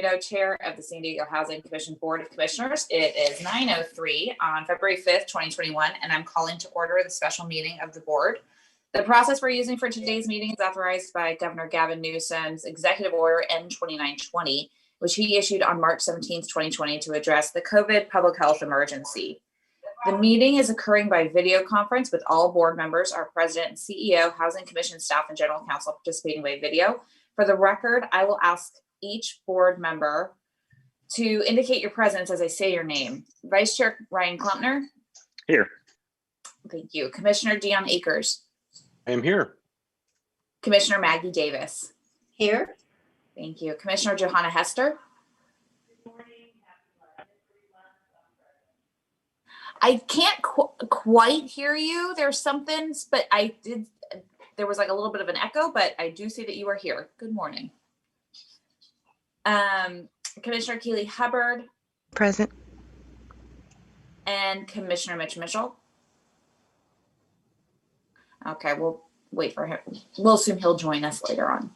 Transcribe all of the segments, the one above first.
Chair of the San Diego Housing Commission Board of Commissioners. It is 9:03 on February 5th, 2021, and I'm calling to order the special meeting of the board. The process we're using for today's meeting is authorized by Governor Gavin Newsom's Executive Order N2920, which he issued on March 17th, 2020 to address the COVID public health emergency. The meeting is occurring by video conference with all board members, our president and CEO, Housing Commission staff, and general counsel participating by video. For the record, I will ask each board member to indicate your presence as I say your name. Vice Chair Ryan Klumpner. Here. Thank you. Commissioner Dion Akers. I am here. Commissioner Maggie Davis. Here. Thank you. Commissioner Johanna Hester. I can't quite hear you. There's something, but there was like a little bit of an echo, but I do see that you are here. Good morning. Commissioner Keely Hubbard. Present. And Commissioner Mitch Mitchell. Okay, we'll wait for him. We'll assume he'll join us later on.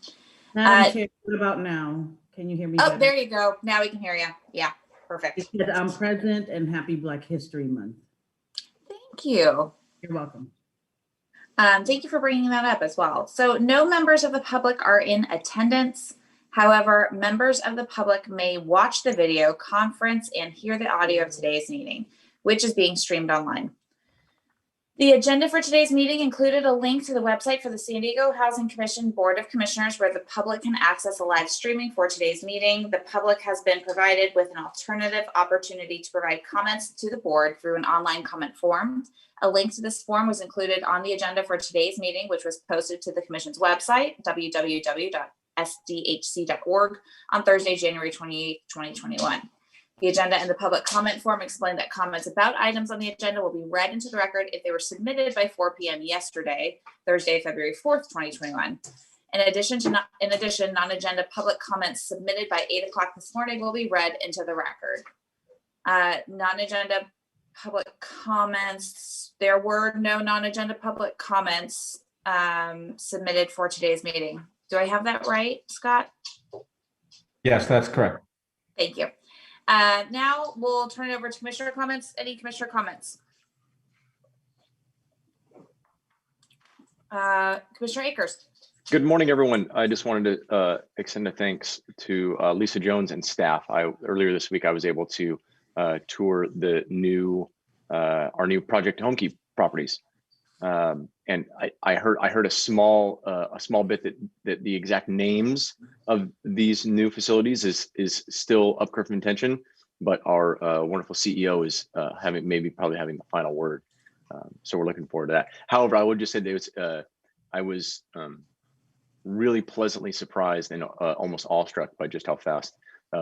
Madam Chair, what about now? Can you hear me? Oh, better? there you go. Now we can hear you. Yeah, perfect. It said, I'm present and happy Black History Month. Thank you. You're welcome. Thank you for bringing that up as well. So no members of the public are in attendance. However, members of the public may watch the video conference and hear the audio of today's meeting, which is being streamed online. The agenda for today's meeting included a link to the website for the San Diego Housing Commission Board of Commissioners, where the public can access a live streaming for today's meeting. The public has been provided with an alternative opportunity to provide comments to the board through an online comment form. A link to this form was included on the agenda for today's meeting, which was posted to the Commission's website, www.sdhc.org, on Thursday, January 28, 2021. The agenda and the public comment form explain that comments about items on the agenda will be read into the record if they were submitted by 4 p.m. yesterday, Thursday, February 4th, 2021. In addition, non-agenda public comments submitted by 8 o'clock this morning will be read into the record. Non-agenda public comments, there were no non-agenda public comments submitted for today's meeting. Do I have that right, Scott? Yes, that's correct. Thank you. Now we'll turn it over to commissioner comments. Any commissioner comments? Commissioner Akers. Good morning, everyone. I just wanted to extend a thanks to Lisa Jones and staff. Earlier this week, I was able to tour the our new Project Homekeep properties, and I heard a small bit that the exact names of these new facilities is still up for contention, but our wonderful CEO is probably having the final word. So we're looking forward to that. However, I would just say I was really pleasantly surprised and almost awestruck by just how fast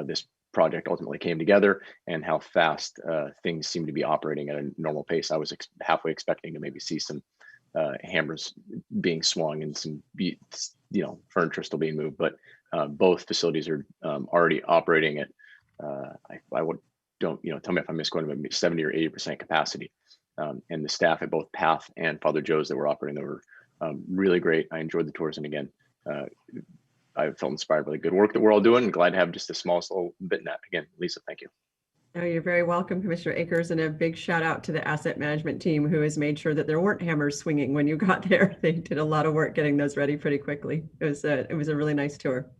this project ultimately came together and how fast things seem to be operating at a normal pace. I was halfway expecting to maybe see some hammers being swung and some furniture still being moved, but both facilities are already operating at tell me if I'm misquoting, but 70 or 80% capacity. And the staff at both Path and Father Joe's that were operating, they were really great. I enjoyed the tours, and again, I felt inspired by the good work that we're all doing, and glad to have just the smallest little bit in that. Again, Lisa, thank you. Oh, you're very welcome, Commissioner Akers, and a big shout out to the asset management team who has made sure that there weren't hammers swinging when you got there. They did a lot of work getting those ready pretty quickly. It was a really nice tour.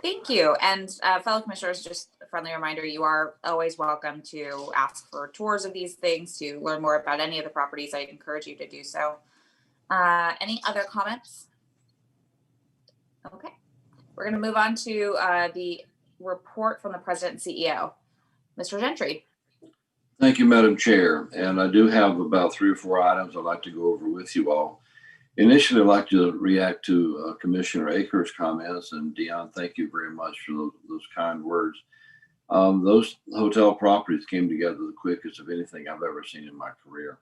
Thank you. And fellow commissioners, just a friendly reminder, you are always welcome to ask for tours of these things, to learn more about any of the properties. I encourage you to do so. Any other comments? Okay, we're going to move on to the report from the president and CEO. Mr. Gentry. Thank you, Madam Chair. And I do have about 3 or 4 items I'd like to go over with you all. Initially, I'd like to react to Commissioner Akers' comments. And Dion, thank you very much for those kind words. Those hotel properties came together the quickest of anything I've ever seen in my career.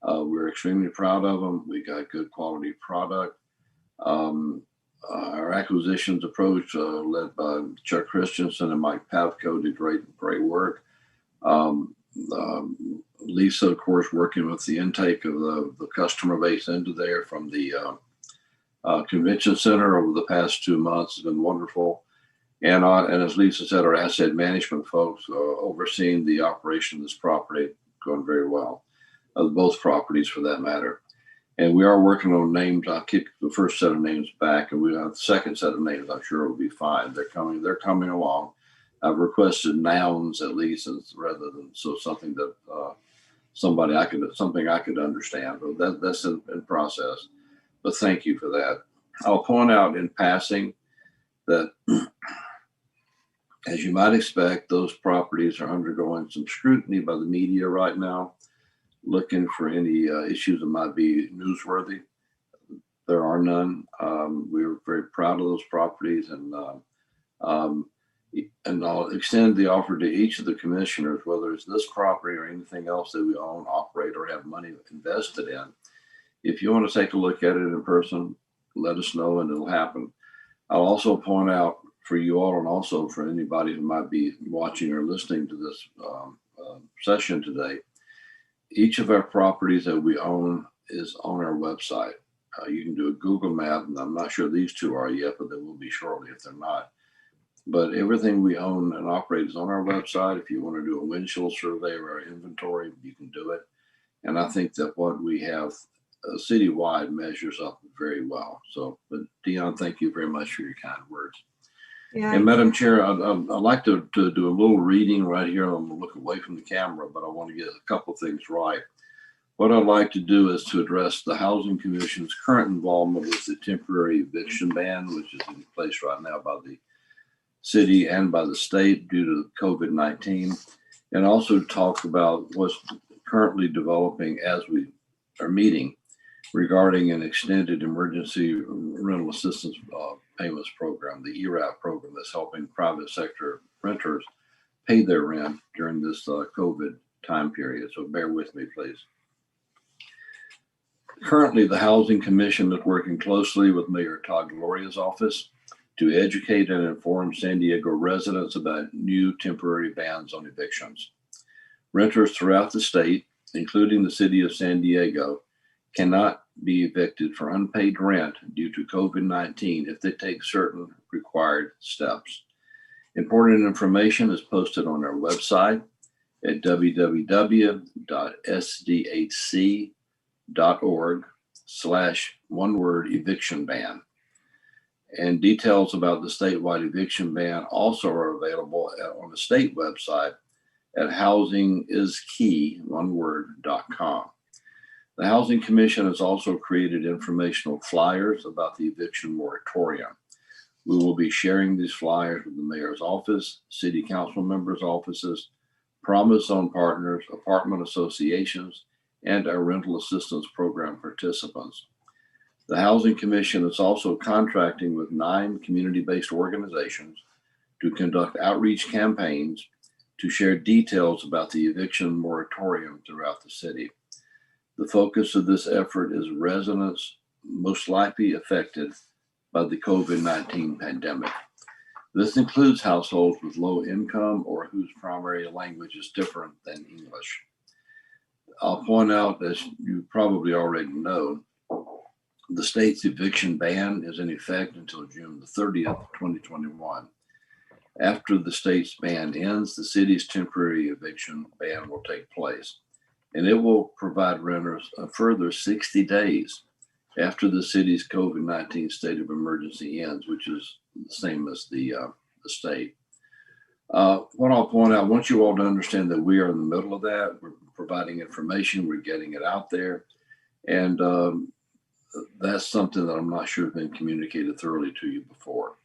We're extremely proud of them. We got good quality product. Our acquisitions approach, led by Chuck Christensen and Mike Pavko, did great work. Lisa, of course, working with the intake of the customer base into there from the Convention Center over the past 2 months has been wonderful. And as Lisa said, our asset management folks overseeing the operation of this property going very well, both properties for that matter. And we are working on names. I'll kick the first set of names back, and we have the second set of names. I'm sure will be fine. They're coming along. I've requested nouns at least, rather than something that something I could understand. But that's in process. But thank you for that. I'll point out in passing that, as you might expect, those properties are undergoing some scrutiny by the media right now, looking for any issues that might be newsworthy. There are none. We're very proud of those properties, and I'll extend the offer to each of the commissioners, whether it's this property or anything else that we own, operate, or have money invested in. If you want to take a look at it in person, let us know and it'll happen. I'll also point out for you all, and also for anybody who might be watching or listening to this session today, each of our properties that we own is on our website. You can do a Google map, and I'm not sure these two are yet, but they will be shortly if they're not. But everything we own and operate is on our website. If you want to do a windshield survey of our inventory, you can do it. And I think that what we have citywide measures up very well. So, but Dion, thank you very much for your kind words. Yeah. And Madam Chair, I'd like to do a little reading right here. I'm going to look away from the camera, but I want to get a couple of things right. What I'd like to do is to address the Housing Commission's current involvement with the temporary eviction ban, which is in place right now by the city and by the state due to COVID-19, and also talk about what's currently developing as we are meeting regarding an extended emergency rental assistance payments program, the ERAP program that's helping private sector renters pay their rent during this COVID time period. So bear with me, please. Currently, the Housing Commission is working closely with Mayor Todd Gloria's office to educate and inform San Diego residents about new temporary bans on evictions. Renters throughout the state, including the city of San Diego, cannot be evicted for unpaid rent due to COVID-19 if they take certain required steps. Important information is posted on our website at www.sdhc.org/one-word-eviction ban. And details about the statewide eviction ban also are available on the state website at housingiskey.com. The Housing Commission has also created informational flyers about the eviction moratorium. We will be sharing these flyers with the mayor's office, city council members' offices, Promise Zone partners, apartment associations, and our rental assistance program participants. The Housing Commission is also contracting with 9 community-based organizations to conduct outreach campaigns to share details about the eviction moratorium throughout the city. The focus of this effort is residents most likely affected by the COVID-19 pandemic. This includes households with low income or whose primary language is different than English. I'll point out, as you probably already know, the state's eviction ban is in effect until June the 30th, 2021. After the state's ban ends, the city's temporary eviction ban will take place, and it will provide renters a further 60 days after the city's COVID-19 state of emergency ends, which is the same as the state. What I'll point out, I want you all to understand that we are in the middle of that. We're providing information, we're getting it out there, and that's something that I'm not sure has been communicated thoroughly to you before.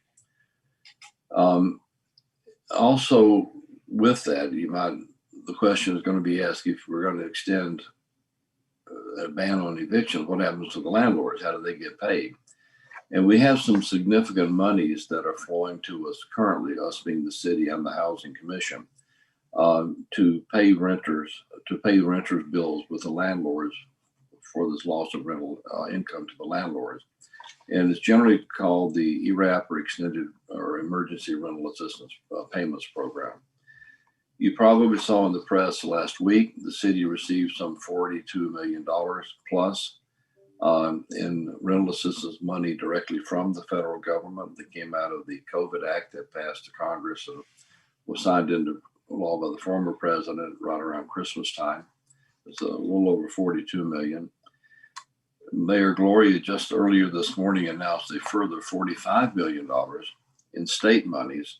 Also, with that, the question is going to be asked, if we're going to extend a ban on evictions, what happens to the landlords? How do they get paid? And we have some significant monies that are flowing to us currently, us being the city and the Housing Commission, to pay renters bills with the landlords for this loss of rental income to the landlords. And it's generally called the ERAP, or Extended or Emergency Rental Assistance Payments Program. You probably saw in the press last week, the city received some $42 million plus in rental assistance money directly from the federal government that came out of the COVID Act that passed the Congress and was signed into law by the former president right around Christmas time. It's a little over 42 million. Mayor Gloria just earlier this morning announced a further $45 million in state monies,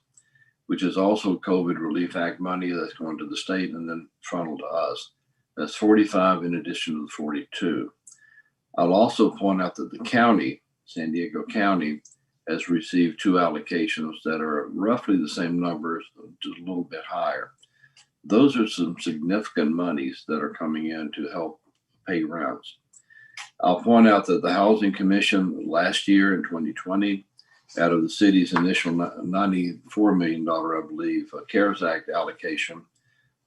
which is also COVID Relief Act money that's going to the state and then funneled to us. That's 45 in addition to the 42. I'll also point out that the county, San Diego County, has received 2 allocations that are roughly the same numbers, just a little bit higher. Those are some significant monies that are coming in to help pay rents. I'll point out that the Housing Commission last year in 2020, out of the city's initial $94 million, I believe, CARES Act allocation,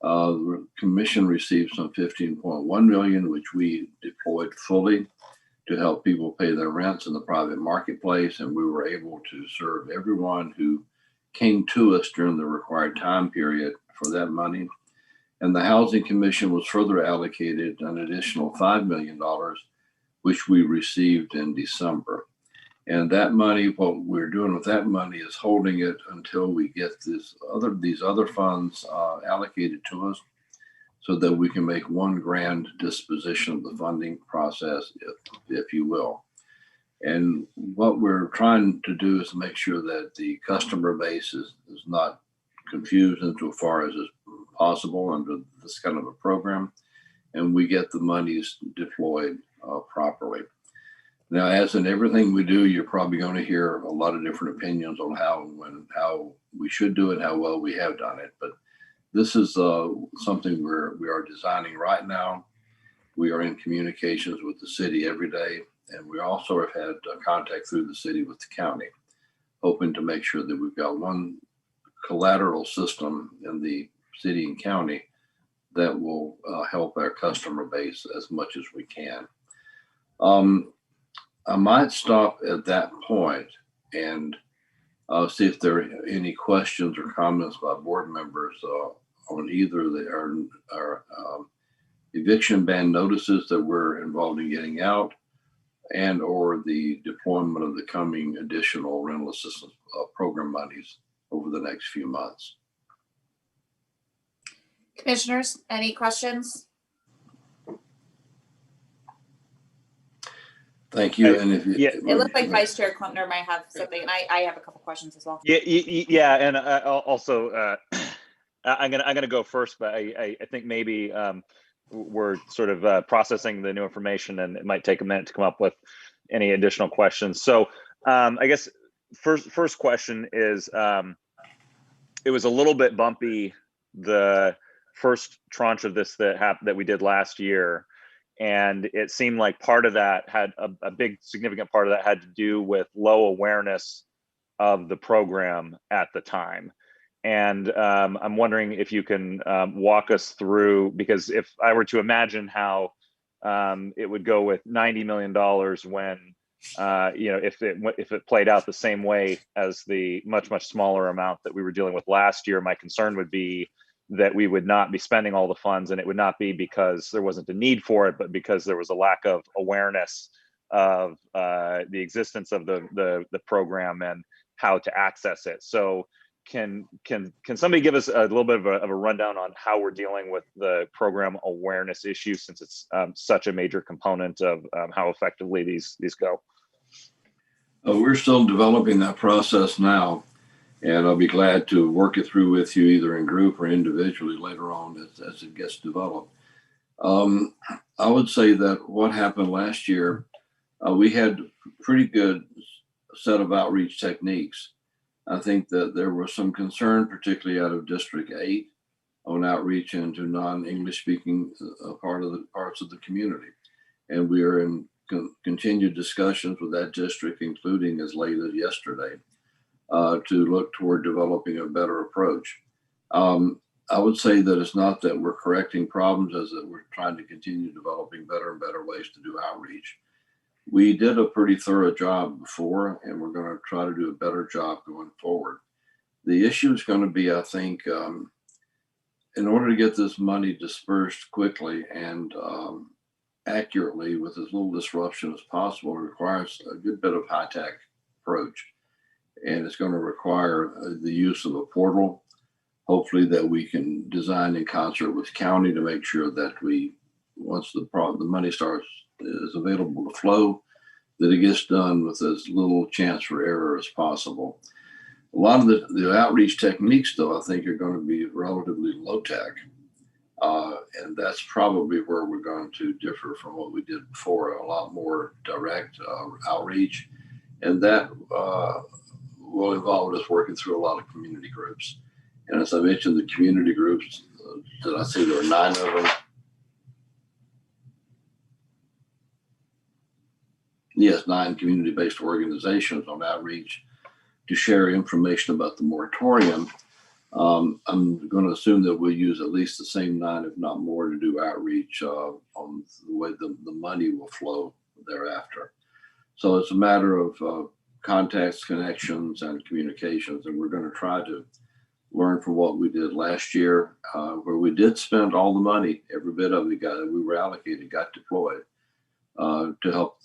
the commission received some 15.1 million, which we deployed fully to help people pay their rents in the private marketplace. And we were able to serve everyone who came to us during the required time period for that money. And the Housing Commission was further allocated an additional $5 million, which we received in December. And that money, what we're doing with that money is holding it until we get these other funds allocated to us so that we can make one grand disposition of the funding process, if you will. And what we're trying to do is make sure that the customer base is not confused insofar as is possible under this kind of a program, and we get the monies deployed properly. Now, as in everything we do, you're probably going to hear a lot of different opinions on how we should do it, how well we have done it. But this is something we are designing right now. We are in communications with the city every day, and we also have had contact through the city with the county, hoping to make sure that we've got one collateral system in the city and county that will help our customer base as much as we can. I might stop at that point and see if there are any questions or comments by board members on either our eviction ban notices that we're involved in getting out and or the deployment of the coming additional rental assistance program monies over the next few months. Commissioners, any questions? Thank you. And if you, It looks like Vice Chair Klempner might have something, and I have a couple questions as well. Yeah, and also I'm gonna go first, but I think maybe we're sort of processing the new information, and it might take a minute to come up with any additional questions. So I guess first question is, it was a little bit bumpy, the first tranche of this that we did last year. And it seemed like part of that had a big significant part of that had to do with low awareness of the program at the time. And I'm wondering if you can walk us through, because if I were to imagine how it would go with $90 million when, if it played out the same way as the much smaller amount that we were dealing with last year, my concern would be that we would not be spending all the funds, and it would not be because there wasn't a need for it, but because there was a lack of awareness of the existence of the program and how to access it. So can somebody give us a little bit of a rundown on how we're dealing with the program awareness issue, since it's such a major component of how effectively these go? We're still developing that process now. And I'll be glad to work it through with you either in group or individually later on as it gets developed. I would say that what happened last year, we had pretty good set of outreach techniques. I think that there was some concern, particularly out of District 8, on outreach into non-English speaking parts of the community. And we are in continued discussions with that district, including as late as yesterday, to look toward developing a better approach. I would say that it's not that we're correcting problems, as that we're trying to continue developing better and better ways to do outreach. We did a pretty thorough job before, and we're going to try to do a better job going forward. The issue is going to be, I think, in order to get this money dispersed quickly and accurately with as little disruption as possible requires a good bit of high-tech approach. And it's going to require the use of a portal, hopefully that we can design in concert with county to make sure that once the money is available to flow, that it gets done with as little chance for error as possible. A lot of the outreach techniques, though, I think are going to be relatively low tech. And that's probably where we're going to differ from what we did before, a lot more direct outreach. And that will involve us working through a lot of community groups. And as I mentioned, the community groups, did I say there were 9 of them? Yes, 9 community-based organizations on outreach to share information about the moratorium. I'm going to assume that we'll use at least the same 9, if not more, to do outreach on the way the money will flow thereafter. So it's a matter of contacts, connections, and communications, and we're going to try to learn from what we did last year, where we did spend all the money, every bit of it we were allocated, got deployed to help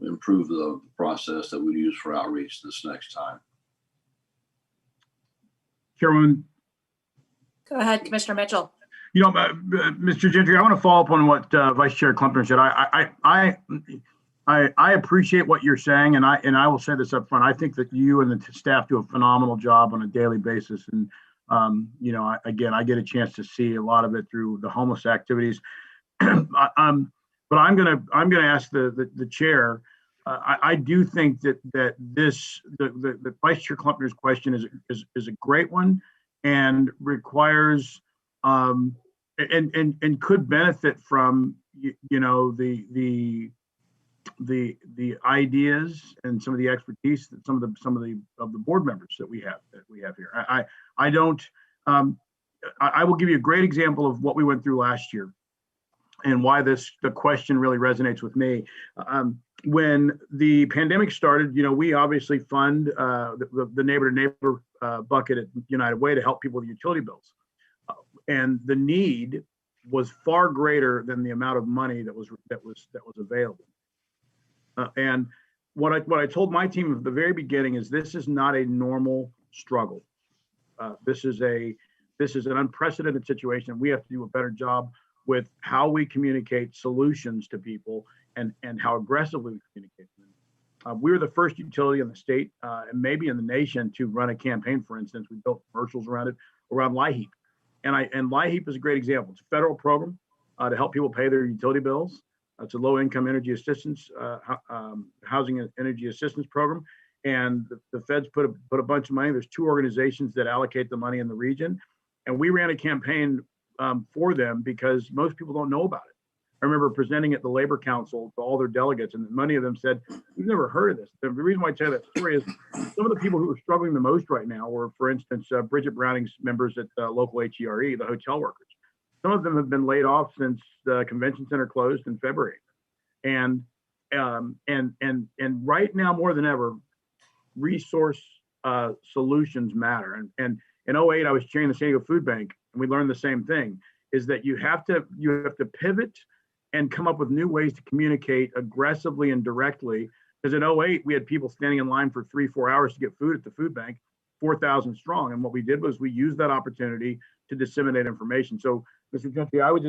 improve the process that we use for outreach this next time. Chairman. Go ahead, Commissioner Mitchell. You know, Mr. Gentry, I want to follow up on what Vice Chair Klumpner said. I appreciate what you're saying, and I will say this up front. I think that you and the staff do a phenomenal job on a daily basis, and you know, I get a chance to see a lot of it through the homeless activities. But I'm gonna ask the chair. I do think that the Vice Chair Klumpner's question is a great one, and requires and could benefit from you know the ideas and some of the expertise that some of the board members that we have here. I will give you a great example of what we went through last year and why the question really resonates with me. When the pandemic started, you know, we obviously fund the neighbor to neighbor bucket at United Way to help people with utility bills, and the need was far greater than the amount of money that was available. And what I told my team at the very beginning is this is not a normal struggle. This is an unprecedented situation. We have to do a better job with how we communicate solutions to people and how aggressively we communicate them. We were the first utility in the state and maybe in the nation to run a campaign. For instance, we built commercials around it, around LIHEAP. And LIHEAP is a great example. It's a federal program to help people pay their utility bills. It's a low-income energy assistance, housing and energy assistance program. And the feds put a bunch of money. There's 2 organizations that allocate the money in the region. And we ran a campaign for them because most people don't know about it. I remember presenting at the Labor Council to all their delegates, and many of them said, "We've never heard of this." The reason why I tell that story is some of the people who are struggling the most right now were, for instance, Bridget Browning's members at local HERE, the hotel workers. Some of them have been laid off since the convention center closed in February. And right now more than ever, resource solutions matter. And in 2008, I was chairing the San Diego Food Bank, and we learned the same thing, is that you have to pivot and come up with new ways to communicate aggressively and directly. Because in 2008, we had people standing in line for 3-4 hours to get food at the food bank, 4,000 strong. And what we did was we used that opportunity to disseminate information. So, Mr. Gentry, I would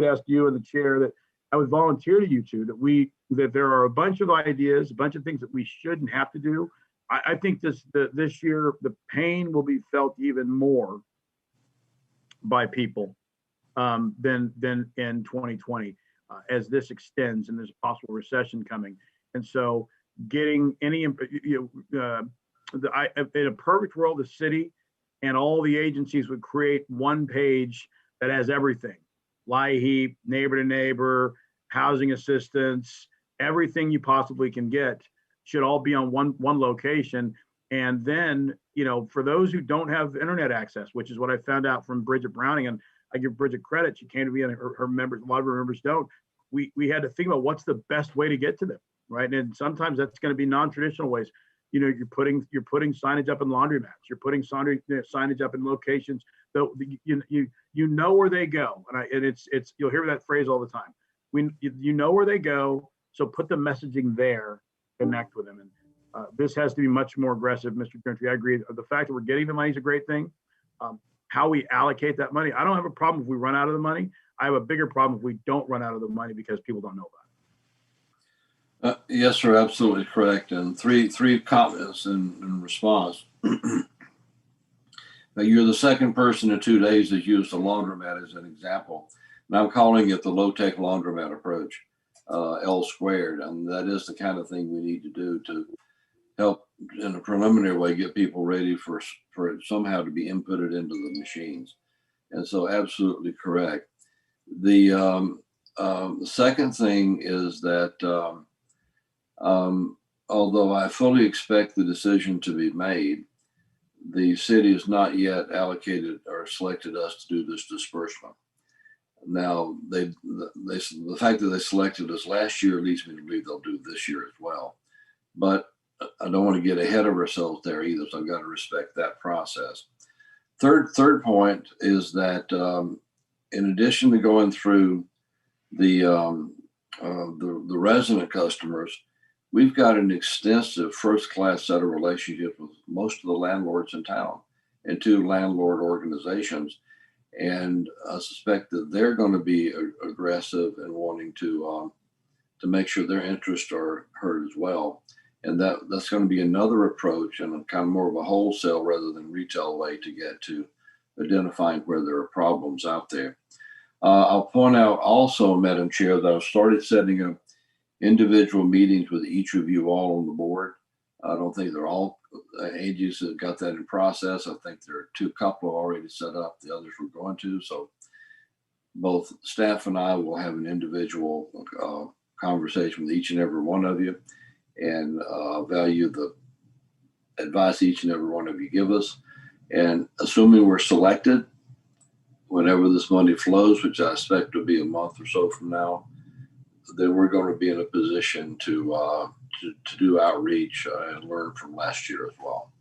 ask you and the chair that I would volunteer to you two that there are a bunch of ideas, a bunch of things that we should and have to do. I think this year the pain will be felt even more by people than in 2020 as this extends and there's a possible recession coming. And so getting any in a perfect world, the city and all the agencies would create one page that has everything: LIHEAP, neighbor to neighbor, housing assistance, everything you possibly can get should all be on one location. And then, you know, for those who don't have internet access, which is what I found out from Bridget Browning, and I give Bridget credit, she came to me and her members, a lot of her members don't. We had to think about what's the best way to get to them, right? And sometimes that's going to be non-traditional ways. You know, you're putting signage up in laundromats, you're putting signage up in locations that you know where they go, and it's you'll hear that phrase all the time. You know where they go, so put the messaging there, connect with them. And this has to be much more aggressive, Mr. Gentry. I agree. The fact that we're getting the money is a great thing. How we allocate that money, I don't have a problem if we run out of the money. I have a bigger problem if we don't run out of the money because people don't know about it. Yes, sir, absolutely correct. And three comments in response. Now, you're the second person in 2 days that used a laundromat as an example. And I'm calling it the low-tech laundromat approach, L squared. And that is the kind of thing we need to do to help in a preliminary way get people ready for it somehow to be inputted into the machines. And so absolutely correct. The second thing is that although I fully expect the decision to be made, the city has not yet allocated or selected us to do this disbursement. Now, the fact that they selected us last year leads me to believe they'll do this year as well. But I don't want to get ahead of ourselves there either, so I've got to respect that process. Third point is that in addition to going through the resident customers, we've got an extensive first-class set of relationships with most of the landlords in town and 2 landlord organizations. And I suspect that they're going to be aggressive and wanting to make sure their interests are heard as well. And that's going to be another approach and kind of more of a wholesale rather than retail way to get to identifying where there are problems out there. I'll point out also, Madam Chair, that I've started setting up individual meetings with each of you all on the board. I don't think they're all AGs that got that in process. I think there are 2 couple already set up. The others were going to. So both staff and I will have an individual conversation with each and every one of you and value the advice each and every one of you give us. And assuming we're selected, whenever this money flows, which I expect will be a month or so from now, then we're going to be in a position to do outreach and learn from last year as well.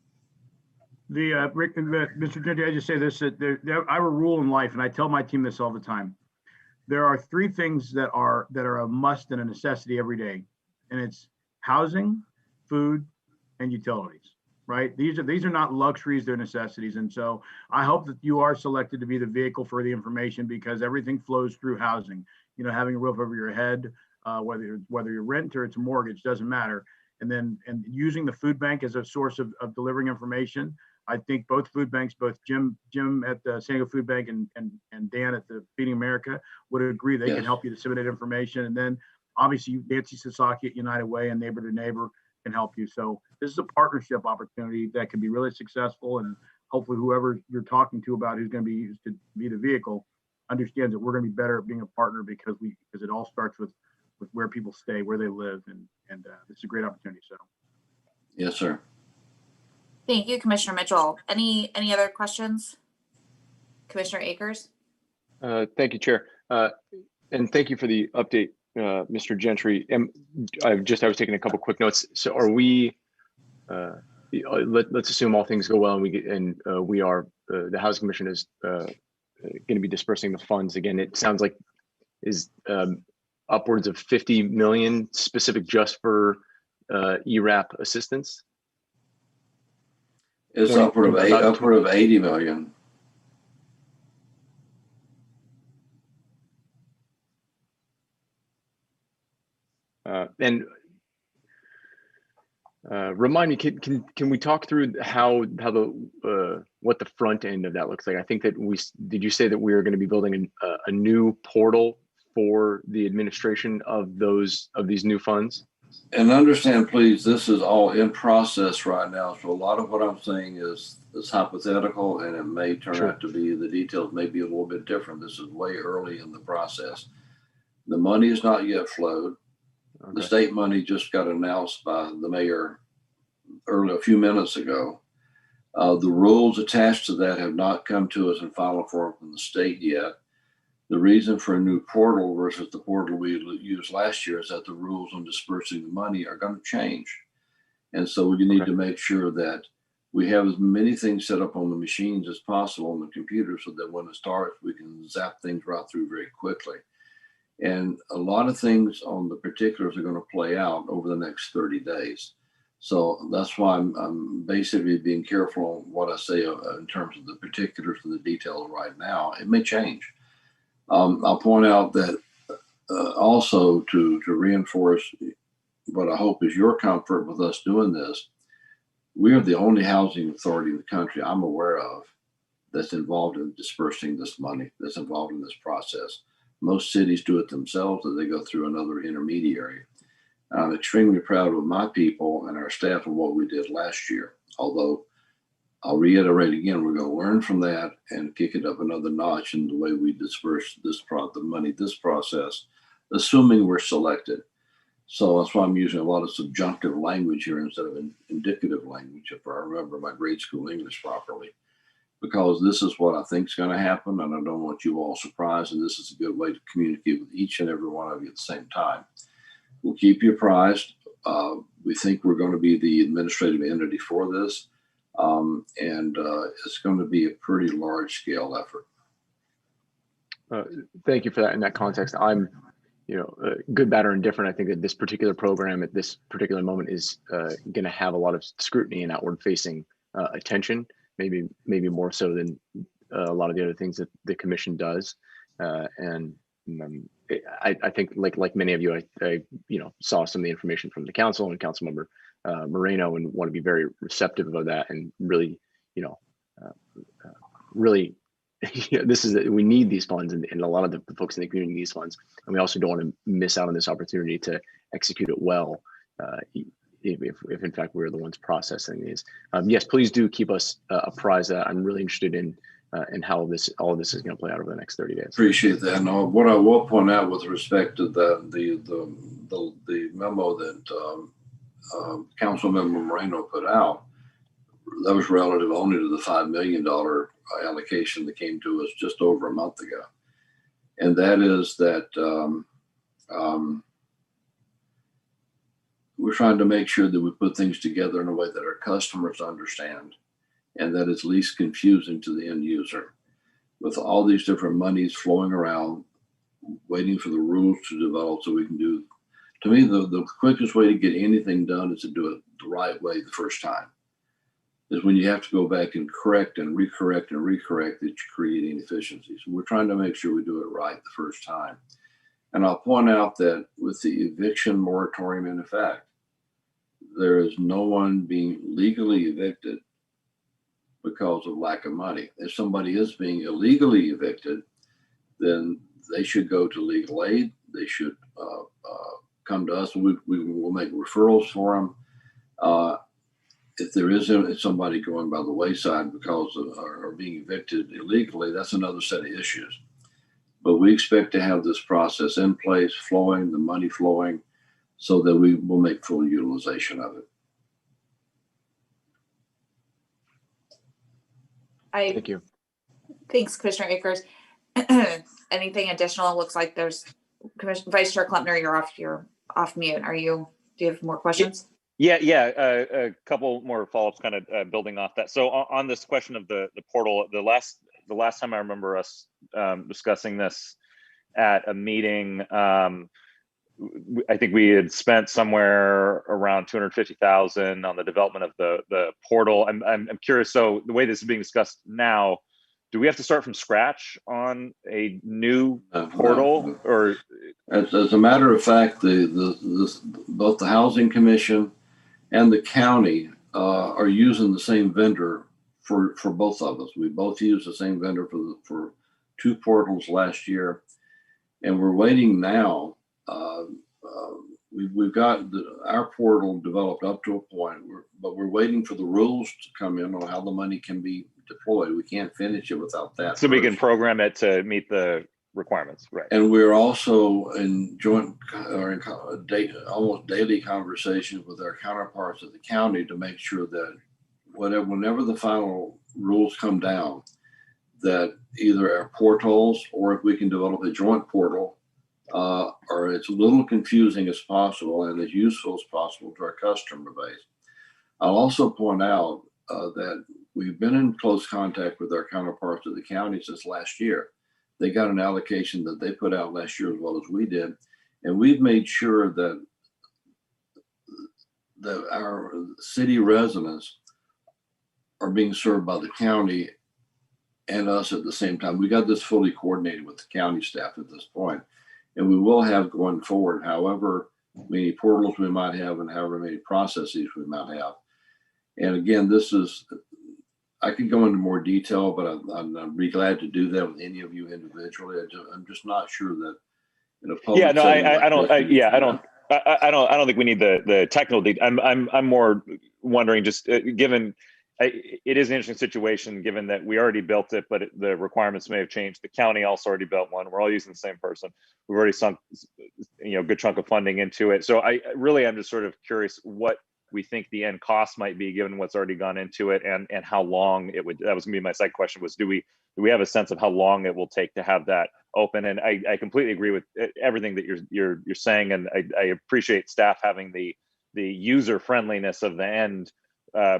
Rick, Mr. Gentry, I just say this, that I have a rule in life, and I tell my team this all the time. There are 3 things that are a must and a necessity every day, and it's housing, food, and utilities, right? These are not luxuries, they're necessities. And so I hope that you are selected to be the vehicle for the information, because everything flows through housing. You know, having a roof over your head, whether you're rent or it's a mortgage, doesn't matter. And using the food bank as a source of delivering information. I think both food banks, both Jim at the San Diego Food Bank and Dan at the Feeding America would agree they can help you disseminate information. And then obviously Nancy Sasaki at United Way and Neighbor to Neighbor can help you. So this is a partnership opportunity that can be really successful, and hopefully whoever you're talking to about who's going to be used to be the vehicle understands that we're going to be better at being a partner because it all starts with where people stay, where they live, and it's a great opportunity. So, yes, sir. Thank you, Commissioner Mitchell. Any other questions? Commissioner Akers? Thank you, Chair. And thank you for the update, Mr. Gentry. And I was taking a couple quick notes. So are we, let's assume all things go well and we are, the Housing Commission is going to be dispersing the funds again. It sounds like is upwards of 50 million specific just for ERAP assistance. It's upward of 80 million. And remind me, can we talk through how the what the front end of that looks like? I think that did you say that we are going to be building a new portal for the administration of these new funds? And understand, please, this is all in process right now. So a lot of what I'm saying is hypothetical, and it may turn out to be, the details may be a little bit different. This is way early in the process. The money is not yet flowed. Okay. The state money just got announced by the mayor a few minutes ago. The rules attached to that have not come to us in final form from the state yet. The reason for a new portal versus the portal we used last year is that the rules on dispersing the money are going to change. And so we need to make sure that we have as many things set up on the machines as possible on the computer so that when it starts, we can zap things right through very quickly. And a lot of things on the particulars are going to play out over the next 30 days. So that's why I'm basically being careful on what I say in terms of the particulars and the details right now. It may change. I'll point out that also to reinforce what I hope is your comfort with us doing this, we are the only housing authority in the country I'm aware of that's involved in dispersing this money, that's involved in this process. Most cities do it themselves, or they go through another intermediary. I'm extremely proud of my people and our staff and what we did last year. Although I'll reiterate again, we're going to learn from that and kick it up another notch in the way we disperse the money, this process, assuming we're selected. So that's why I'm using a lot of subjunctive language here instead of indicative language, if I remember my grade school English properly, because this is what I think is going to happen, and I don't want you all surprised, and this is a good way to communicate with each and every one of you at the same time. We'll keep you apprised. We think we're going to be the administrative entity for this, and it's going to be a pretty large-scale effort. Thank you for that. In that context, I'm good, bad, or indifferent. I think that this particular program at this particular moment is going to have a lot of scrutiny and outward-facing attention, maybe more so than a lot of the other things that the commission does. And I think, like many of you, I saw some of the information from the council and Councilmember Moreno, and want to be very receptive of that, and really, really. We need these funds, and a lot of the folks in the community need these funds, and we also don't want to miss out on this opportunity to execute it well, if in fact we're the ones processing these. Yes, please do keep us apprised of that. I'm really interested in how all of this is going to play out over the next 30 days. Appreciate that. Now, what I will point out with respect to the memo that Councilmember Moreno put out, that was relative only to the $5 million allocation that came to us just over a month ago. And that is that we're trying to make sure that we put things together in a way that our customers understand and that it's least confusing to the end user. With all these different monies flowing around, waiting for the rules to develop so we can do, to me, the quickest way to get anything done is to do it the right way the first time. Is when you have to go back and correct and recorrect that you create inefficiencies. We're trying to make sure we do it right the first time. And I'll point out that with the eviction moratorium in effect, there is no one being legally evicted because of lack of money. If somebody is being illegally evicted, then they should go to legal aid. They should come to us. We will make referrals for them. If there is somebody going by the wayside because of or being evicted illegally, that's another set of issues. But we expect to have this process in place, flowing, the money flowing, so that we will make full utilization of it. Thank you. Thanks, Commissioner Akers. Anything additional? Looks like there's Vice Chair Klempner, you're off mute. Do you have more questions? Yeah. A couple more follow-ups, kind of building off that. So on this question of the portal, the last time I remember us discussing this at a meeting, I think we had spent somewhere around $250,000 on the development of the portal. I'm curious. So the way this is being discussed now, do we have to start from scratch on a new portal, or? As a matter of fact, both the Housing Commission and the county are using the same vendor for both of us. We both used the same vendor for two portals last year, and we're waiting now. We've got our portal developed up to a point, but we're waiting for the rules to come in on how the money can be deployed. We can't finish it without that. So we can program it to meet the requirements, right? And we're also in joint or in almost daily conversations with our counterparts at the county to make sure that whenever the final rules come down, that either our portals, or if we can develop a joint portal, are as little confusing as possible and as useful as possible to our customer base. I'll also point out that we've been in close contact with our counterparts at the county since last year. they got an allocation that they put out last year as well as we did. And we've made sure that our city residents are being served by the county and us at the same time. We got this fully coordinated with the county staff at this point, and we will have going forward, however many portals we might have and however many processes we might have. And again, I could go into more detail, but I'd be glad to do that with any of you individually. I'm just not sure that in a public Yeah, no, setting like I don't. this, I don't think we need the technical detail. I'm more wondering, just given it is an interesting situation, given that we already built it, but the requirements may have changed. The county also already built one. We're all using the same person. We've already sunk, a good chunk of funding into it. So I'm just sort of curious what we think the end cost might be, given what's already gone into it, and how long it would. That was gonna be my second question: was do we have a sense of how long it will take to have that open? And I completely agree with everything that you're saying, and I appreciate staff having the user friendliness of the end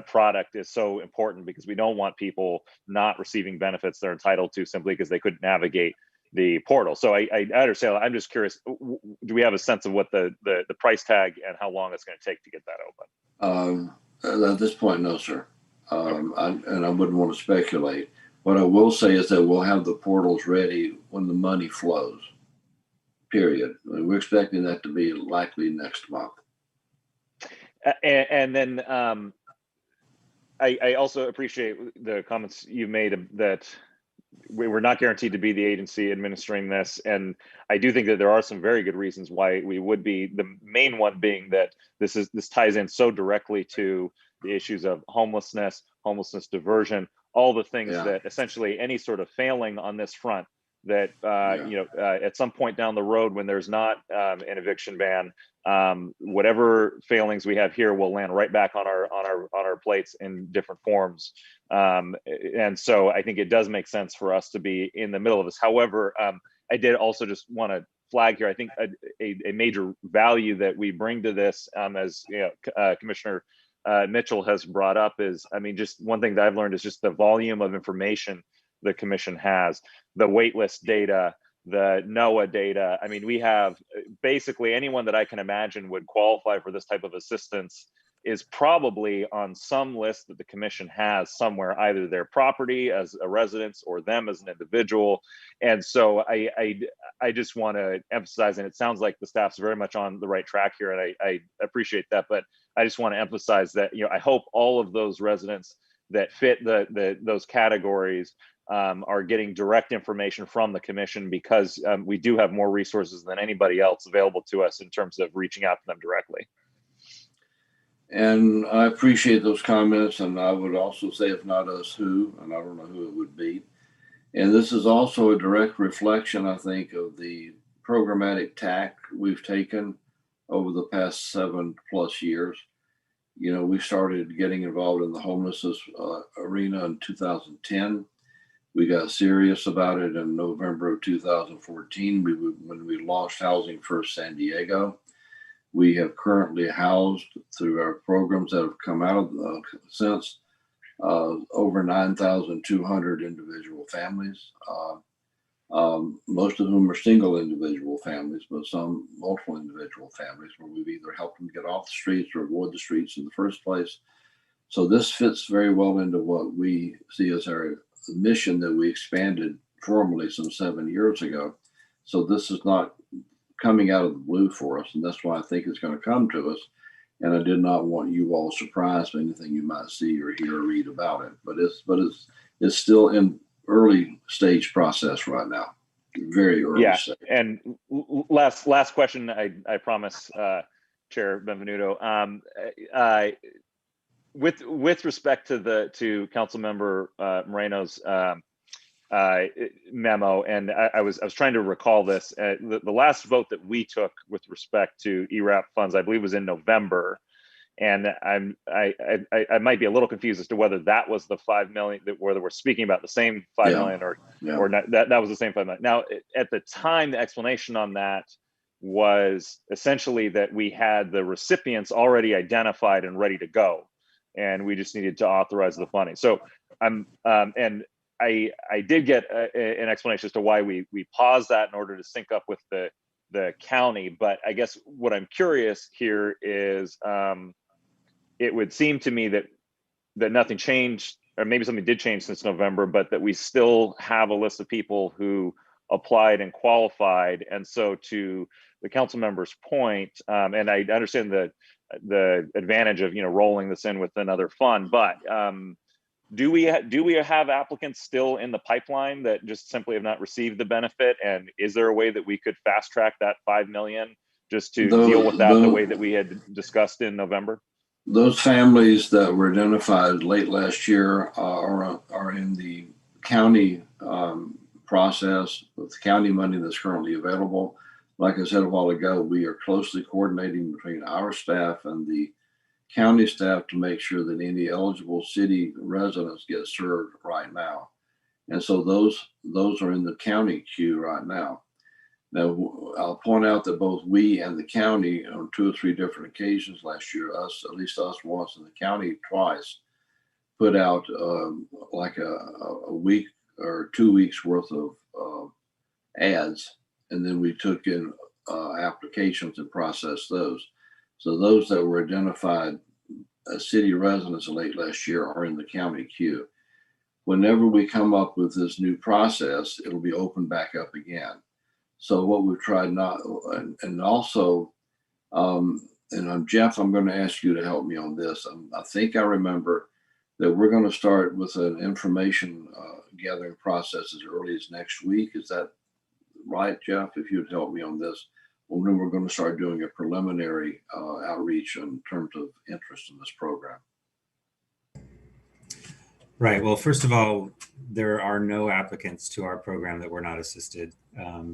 product is so important, because we don't want people not receiving benefits they're entitled to simply because they couldn't navigate the portal. So I understand. I'm just curious, do we have a sense of what the price tag and how long it's going to take to get that open? At this point, no, sir. And I wouldn't want to speculate. What I will say is that we'll have the portals ready when the money flows, period. And we're expecting that to be likely next month. And then I also appreciate the comments you made that we were not guaranteed to be the agency administering this. And I do think that there are some very good reasons why we would be, the main one being that this ties in so directly to the issues of homelessness diversion, all the things that essentially any sort of failing on this front that at some point down the road, when there's not an eviction ban, whatever failings we have here will land right back on our plates in different forms. And so I think it does make sense for us to be in the middle of this. However, I did also just want to flag here, I think a major value that we bring to this, as Commissioner Mitchell has brought up, is, just one thing that I've learned is just the volume of information the commission has, the waitlist data, the NOAA data. We have basically anyone that I can imagine would qualify for this type of assistance is probably on some list that the commission has somewhere, either their property as a residence or them as an individual. And so I just want to emphasize, and it sounds like the staff's very much on the right track here, and I appreciate that, but I just want to emphasize that, I hope all of those residents that fit those categories are getting direct information from the commission, because we do have more resources than anybody else available to us in terms of reaching out to them directly. And I appreciate those comments. And I would also say, if not us, who? And I don't know who it would be. And this is also a direct reflection, I think, of the programmatic tack we've taken over the past 7+ years. We started getting involved in the homelessness arena in 2010. We got serious about it in November of 2014 when we launched Housing First San Diego. We have currently housed, through our programs that have come out since, over 9,200 individual families. Most of whom are single individual families, but some multiple individual families, where we've either helped them get off the streets or avoid the streets in the first place. So this fits very well into what we see as our mission that we expanded formally some 7 years ago. So this is not coming out of the blue for us, and that's why I think it's going to come to us. And I did not want you all surprised by anything you might see or hear or read about it. But it's still in early stage process right now, very early stage. And last question, I promise, Chair Benvenuto. With respect to Councilmember Moreno's memo, and I was trying to recall this. The last vote that we took with respect to ERAP funds, I believe, was in November, and I might be a little confused as to whether that was the 5 million whether we're speaking about the same 5 million or not. That was the same 5 million. Now, at the time, the explanation on that was essentially that we had the recipients already identified and ready to go, and we just needed to authorize the funding. So and I did get an explanation as to why we paused that in order to sync up with the county. But I guess what I'm curious here is, it would seem to me that nothing changed, or maybe something did change since November, but that we still have a list of people who applied and qualified. And so to the council member's point, and I understand the advantage of rolling this in with another fund, but do we have applicants still in the pipeline that just simply have not received the benefit? And is there a way that we could fast track that 5 million just to deal with that the way that we had discussed in November? Those families that were identified late last year are in the county process with county money that's currently available. Like I said a while ago, we are closely coordinating between our staff and the county staff to make sure that any eligible city residents get served right now. And so those are in the county queue right now. Now, I'll point out that both we and the county on 2 or 3 different occasions last year, at least us once and the county twice, put out like a week or 2 weeks worth of ads. And then we took in applications and processed those. So those that were identified as city residents late last year are in the county queue. Whenever we come up with this new process, it'll be opened back up again. So what we've tried and also, Jeff, I'm going to ask you to help me on this. I think I remember that we're going to start with an information gathering process as early as next week. Is that right, Jeff? If you'd help me on this. Well, then we're going to start doing a preliminary outreach in terms of interest in this program. Right. Well, first of all, there are no applicants to our program that were not assisted.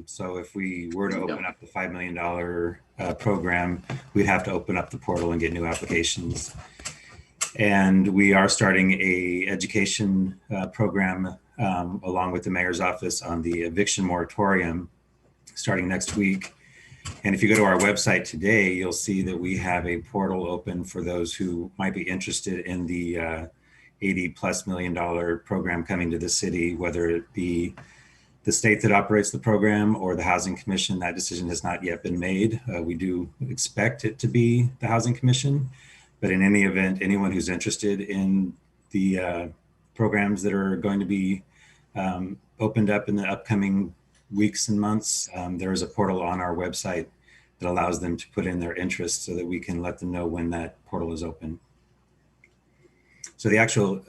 So if we were to open up the $5 million program, we'd have to open up the portal and get new applications. And we are starting a education program along with the mayor's office on the eviction moratorium starting next week. And if you go to our website today, you'll see that we have a portal open for those who might be interested in the $80+ million program coming to the city, whether it be the state that operates the program or the Housing Commission. That decision has not yet been made. We do expect it to be the Housing Commission, but in any event, anyone who's interested in the programs that are going to be opened up in the upcoming weeks and months, there is a portal on our website that allows them to put in their interest so that we can let them know when that portal is open. So the actual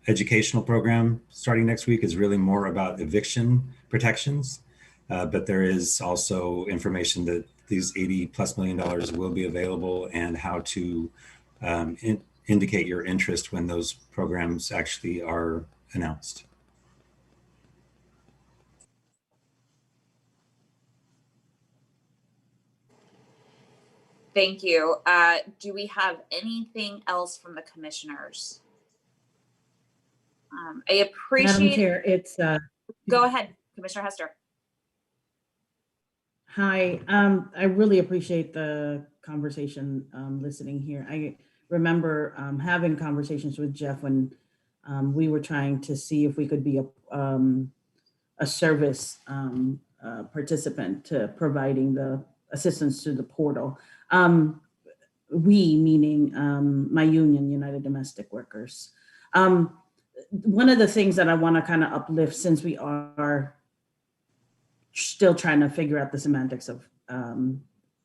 educational program starting next week is really more about eviction protections, but there is also information that these $80+ million will be available and how to indicate your interest when those programs actually are announced. Thank you. Do we have anything else from the commissioners? I appreciate. Madam Chair, it's Go ahead, Commissioner Hester. hi. I really appreciate the conversation listening here. I remember having conversations with Jeff when we were trying to see if we could be a service participant to providing the assistance to the portal. We, meaning my union, United Domestic Workers. One of the things that I want to kind of uplift, since we are still trying to figure out the semantics of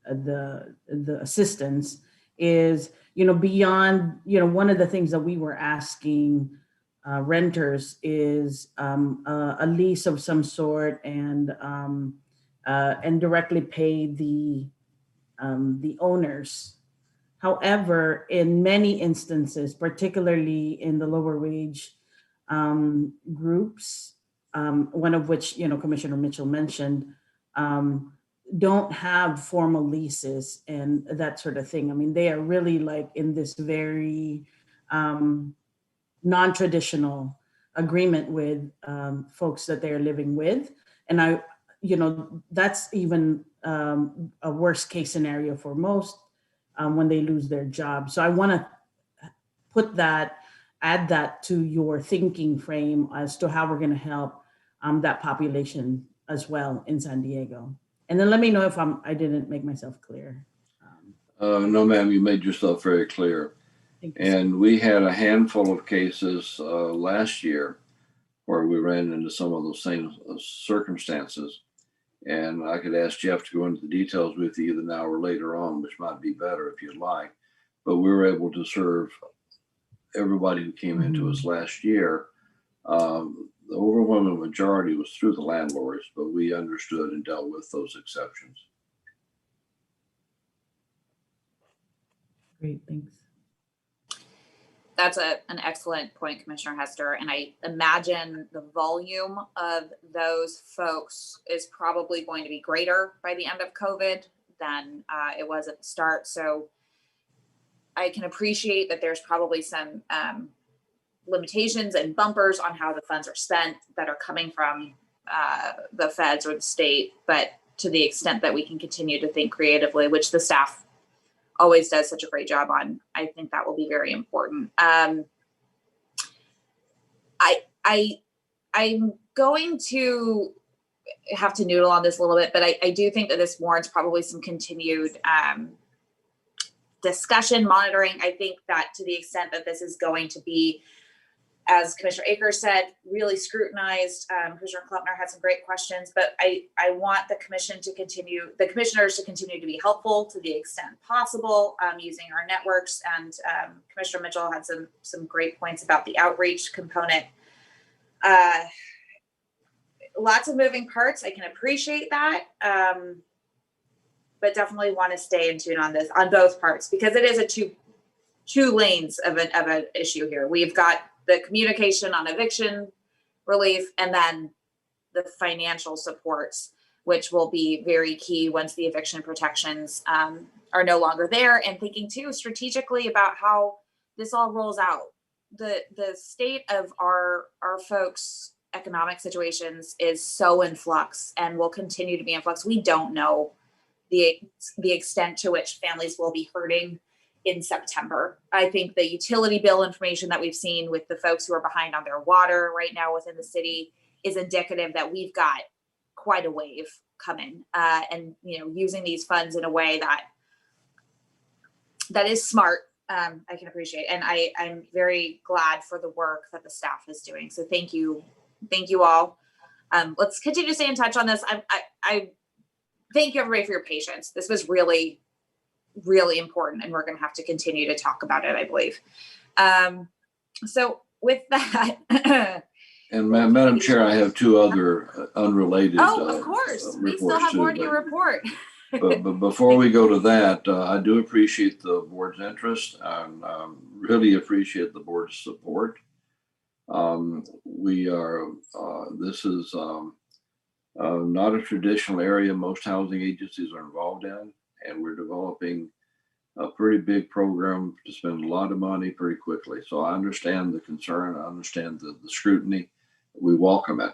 the assistance, is, beyond, one of the things that we were asking renters is a lease of some sort and directly pay the owners. However, in many instances, particularly in the lower wage groups, one of which, Commissioner Mitchell mentioned, don't have formal leases and that sort of thing. I mean, they are really like in this very non-traditional agreement with folks that they're living with. And that's even a worst case scenario for most when they lose their job. So I want to put that add that to your thinking frame as to how we're going to help that population as well in San Diego. And then let me know if I didn't make myself clear. No, ma'am, you made yourself very clear. And we had a handful of cases last year where we ran into some of those same circumstances. And I could ask Jeff to go into the details with you either now or later on, which might be better if you'd like. But we were able to serve everybody who came into us last year. The overwhelming majority was through the landlords, but we understood and dealt with those exceptions. Great, thanks. That's an excellent point, Commissioner Hester. And I imagine the volume of those folks is probably going to be greater by the end of COVID than it was at the start. So I can appreciate that there's probably some limitations and bumpers on how the funds are spent that are coming from the feds or the state. But to the extent that we can continue to think creatively, which the staff always does such a great job on, I think that will be very important. I'm going to have to noodle on this a little bit, but I do think that this warrants probably some continued discussion, monitoring. I think that to the extent that this is going to be, as Commissioner Akers said, really scrutinized. Commissioner Kleppner had some great questions, but I want the commissioners to continue to be helpful to the extent possible using our networks. And Commissioner Mitchell had some great points about the outreach component. Lots of moving parts. I can appreciate that, but definitely want to stay in tune on this, on both parts, because it is a two lanes of an issue here. We've got the communication on eviction relief, and then the financial supports, which will be very key once the eviction protections are no longer there, and thinking too strategically about how this all rolls out. The state of our folks' economic situations is so in flux and will continue to be in flux. We don't know the extent to which families will be hurting in September. I think the utility bill information that we've seen with the folks who are behind on their water right now within the city is indicative that we've got quite a wave coming, and using these funds in a way that is smart. I can appreciate, and I'm very glad for the work that the staff is doing. So thank you all. Let's continue to stay in touch on this. I thank you everybody for your patience. This was really important, and we're going to have to continue to talk about it, I believe. So with that, and Madam Chair, I have two other unrelated. Oh, of course, we still have more to your report. but before we go to that, I do appreciate the board's interest and really appreciate the board's support. This is not a traditional area most housing agencies are involved in, and we're developing a pretty big program to spend a lot of money pretty quickly. So I understand the concern, I understand the scrutiny, we welcome it.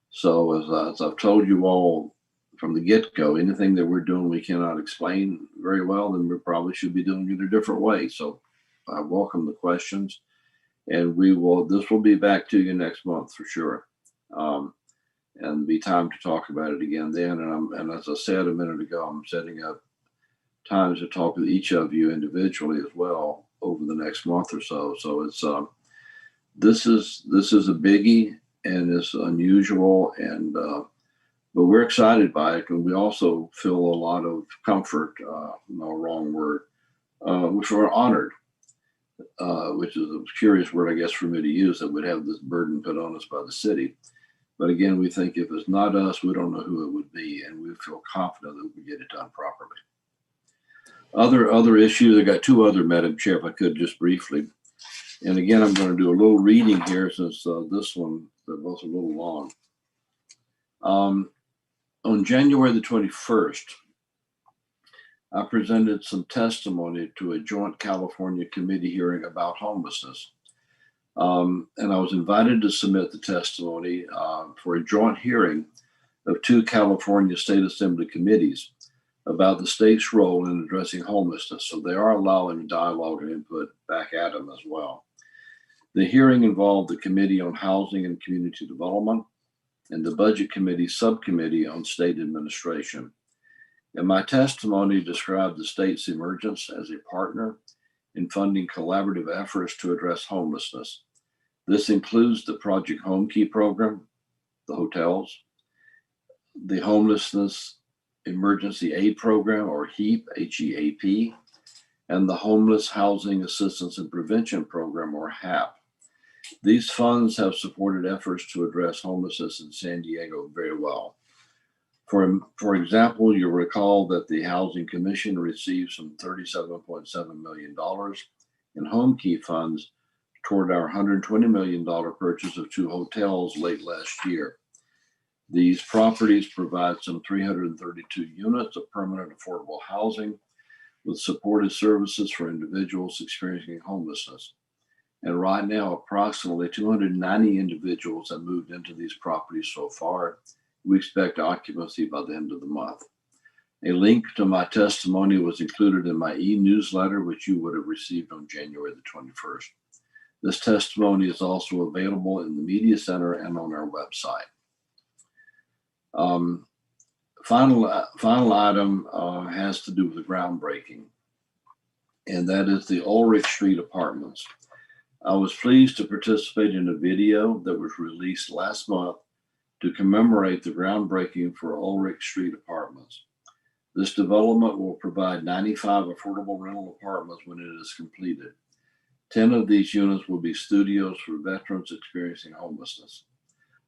So as I've told you all from the get-go, anything that we're doing we cannot explain very well, then we probably should be doing it a different way. So I welcome the questions, and this will be back to you next month for sure. And be time to talk about it again then. And as I said a minute ago, I'm setting up times to talk with each of you individually as well over the next month or so. So it's this is a biggie, and it's unusual, and but we're excited by it, and we also feel a lot of comfort, no wrong word, which we're honored, which is a curious word, I guess, for me to use, that would have this burden put on us by the city. But again, we think if it's not us, we don't know who it would be, and we feel confident that we get it done properly. Other issues, I got two other, Madam Chair, if I could just briefly. And again, I'm going to do a little reading here since this one, they're both a little long. On January the 21st, I presented some testimony to a joint California committee hearing about homelessness. And I was invited to submit the testimony for a joint hearing of two California State Assembly committees about the state's role in addressing homelessness. So they are allowing dialogue and input back at them as well. The hearing involved the Committee on Housing and Community Development and the Budget Committee Subcommittee on State Administration. In my testimony, described the state's emergence as a partner in funding collaborative efforts to address homelessness. This includes the Project Home Key program, the hotels, the Homelessness Emergency Aid Program, or HEAP, HEAP, and the Homeless Housing Assistance and Prevention Program, or HAP. These funds have supported efforts to address homelessness in San Diego very well. For example, you'll recall that the Housing Commission received some $37.7 million in home key funds toward our $120 million purchase of 2 hotels late last year. These properties provide some 332 units of permanent affordable housing with supportive services for individuals experiencing homelessness. And right now, approximately 290 individuals have moved into these properties so far. We expect occupancy by the end of the month. A link to my testimony was included in my e-newsletter, which you would have received on January the 21st. This testimony is also available in the Media Center and on our website. Final item has to do with the groundbreaking, and that is the Ulrich Street Apartments. I was pleased to participate in a video that was released last month to commemorate the groundbreaking for Ulrich Street Apartments. This development will provide 95 affordable rental apartments when it is completed. 10 of these units will be studios for veterans experiencing homelessness.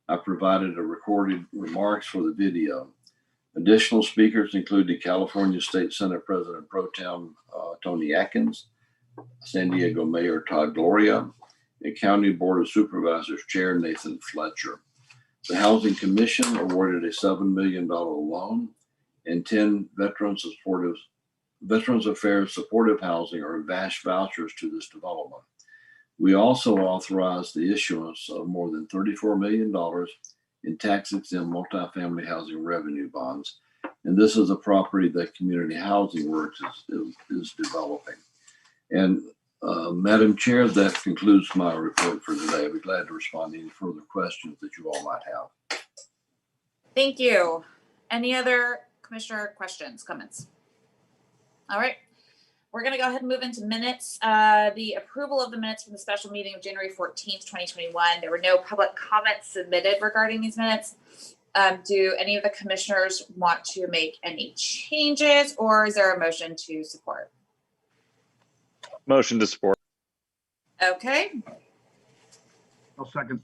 I provided a recorded remarks for the video. Additional speakers include the California State Senate President Pro Tem Tony Atkins, San Diego Mayor Todd Gloria, and County Board of Supervisors Chair Nathan Fletcher. The Housing Commission awarded a $7 million loan and 10 Veterans Affairs Supportive Housing, or VASH vouchers, to this development. We also authorized the issuance of more than $34 million in tax-exempt multifamily housing revenue bonds. And this is a property that Community Housing Works is developing. And Madam Chair, that concludes my report for today. I'd be glad to respond to any further questions that you all might have. Thank you. Any other commissioner questions, comments? All right. We're going to go ahead and move into minutes. The approval of the minutes from the special meeting of January 14th, 2021. There were no public comments submitted regarding these minutes. Do any of the commissioners want to make any changes, or is there a motion to support? Motion to support. Okay. I'll second.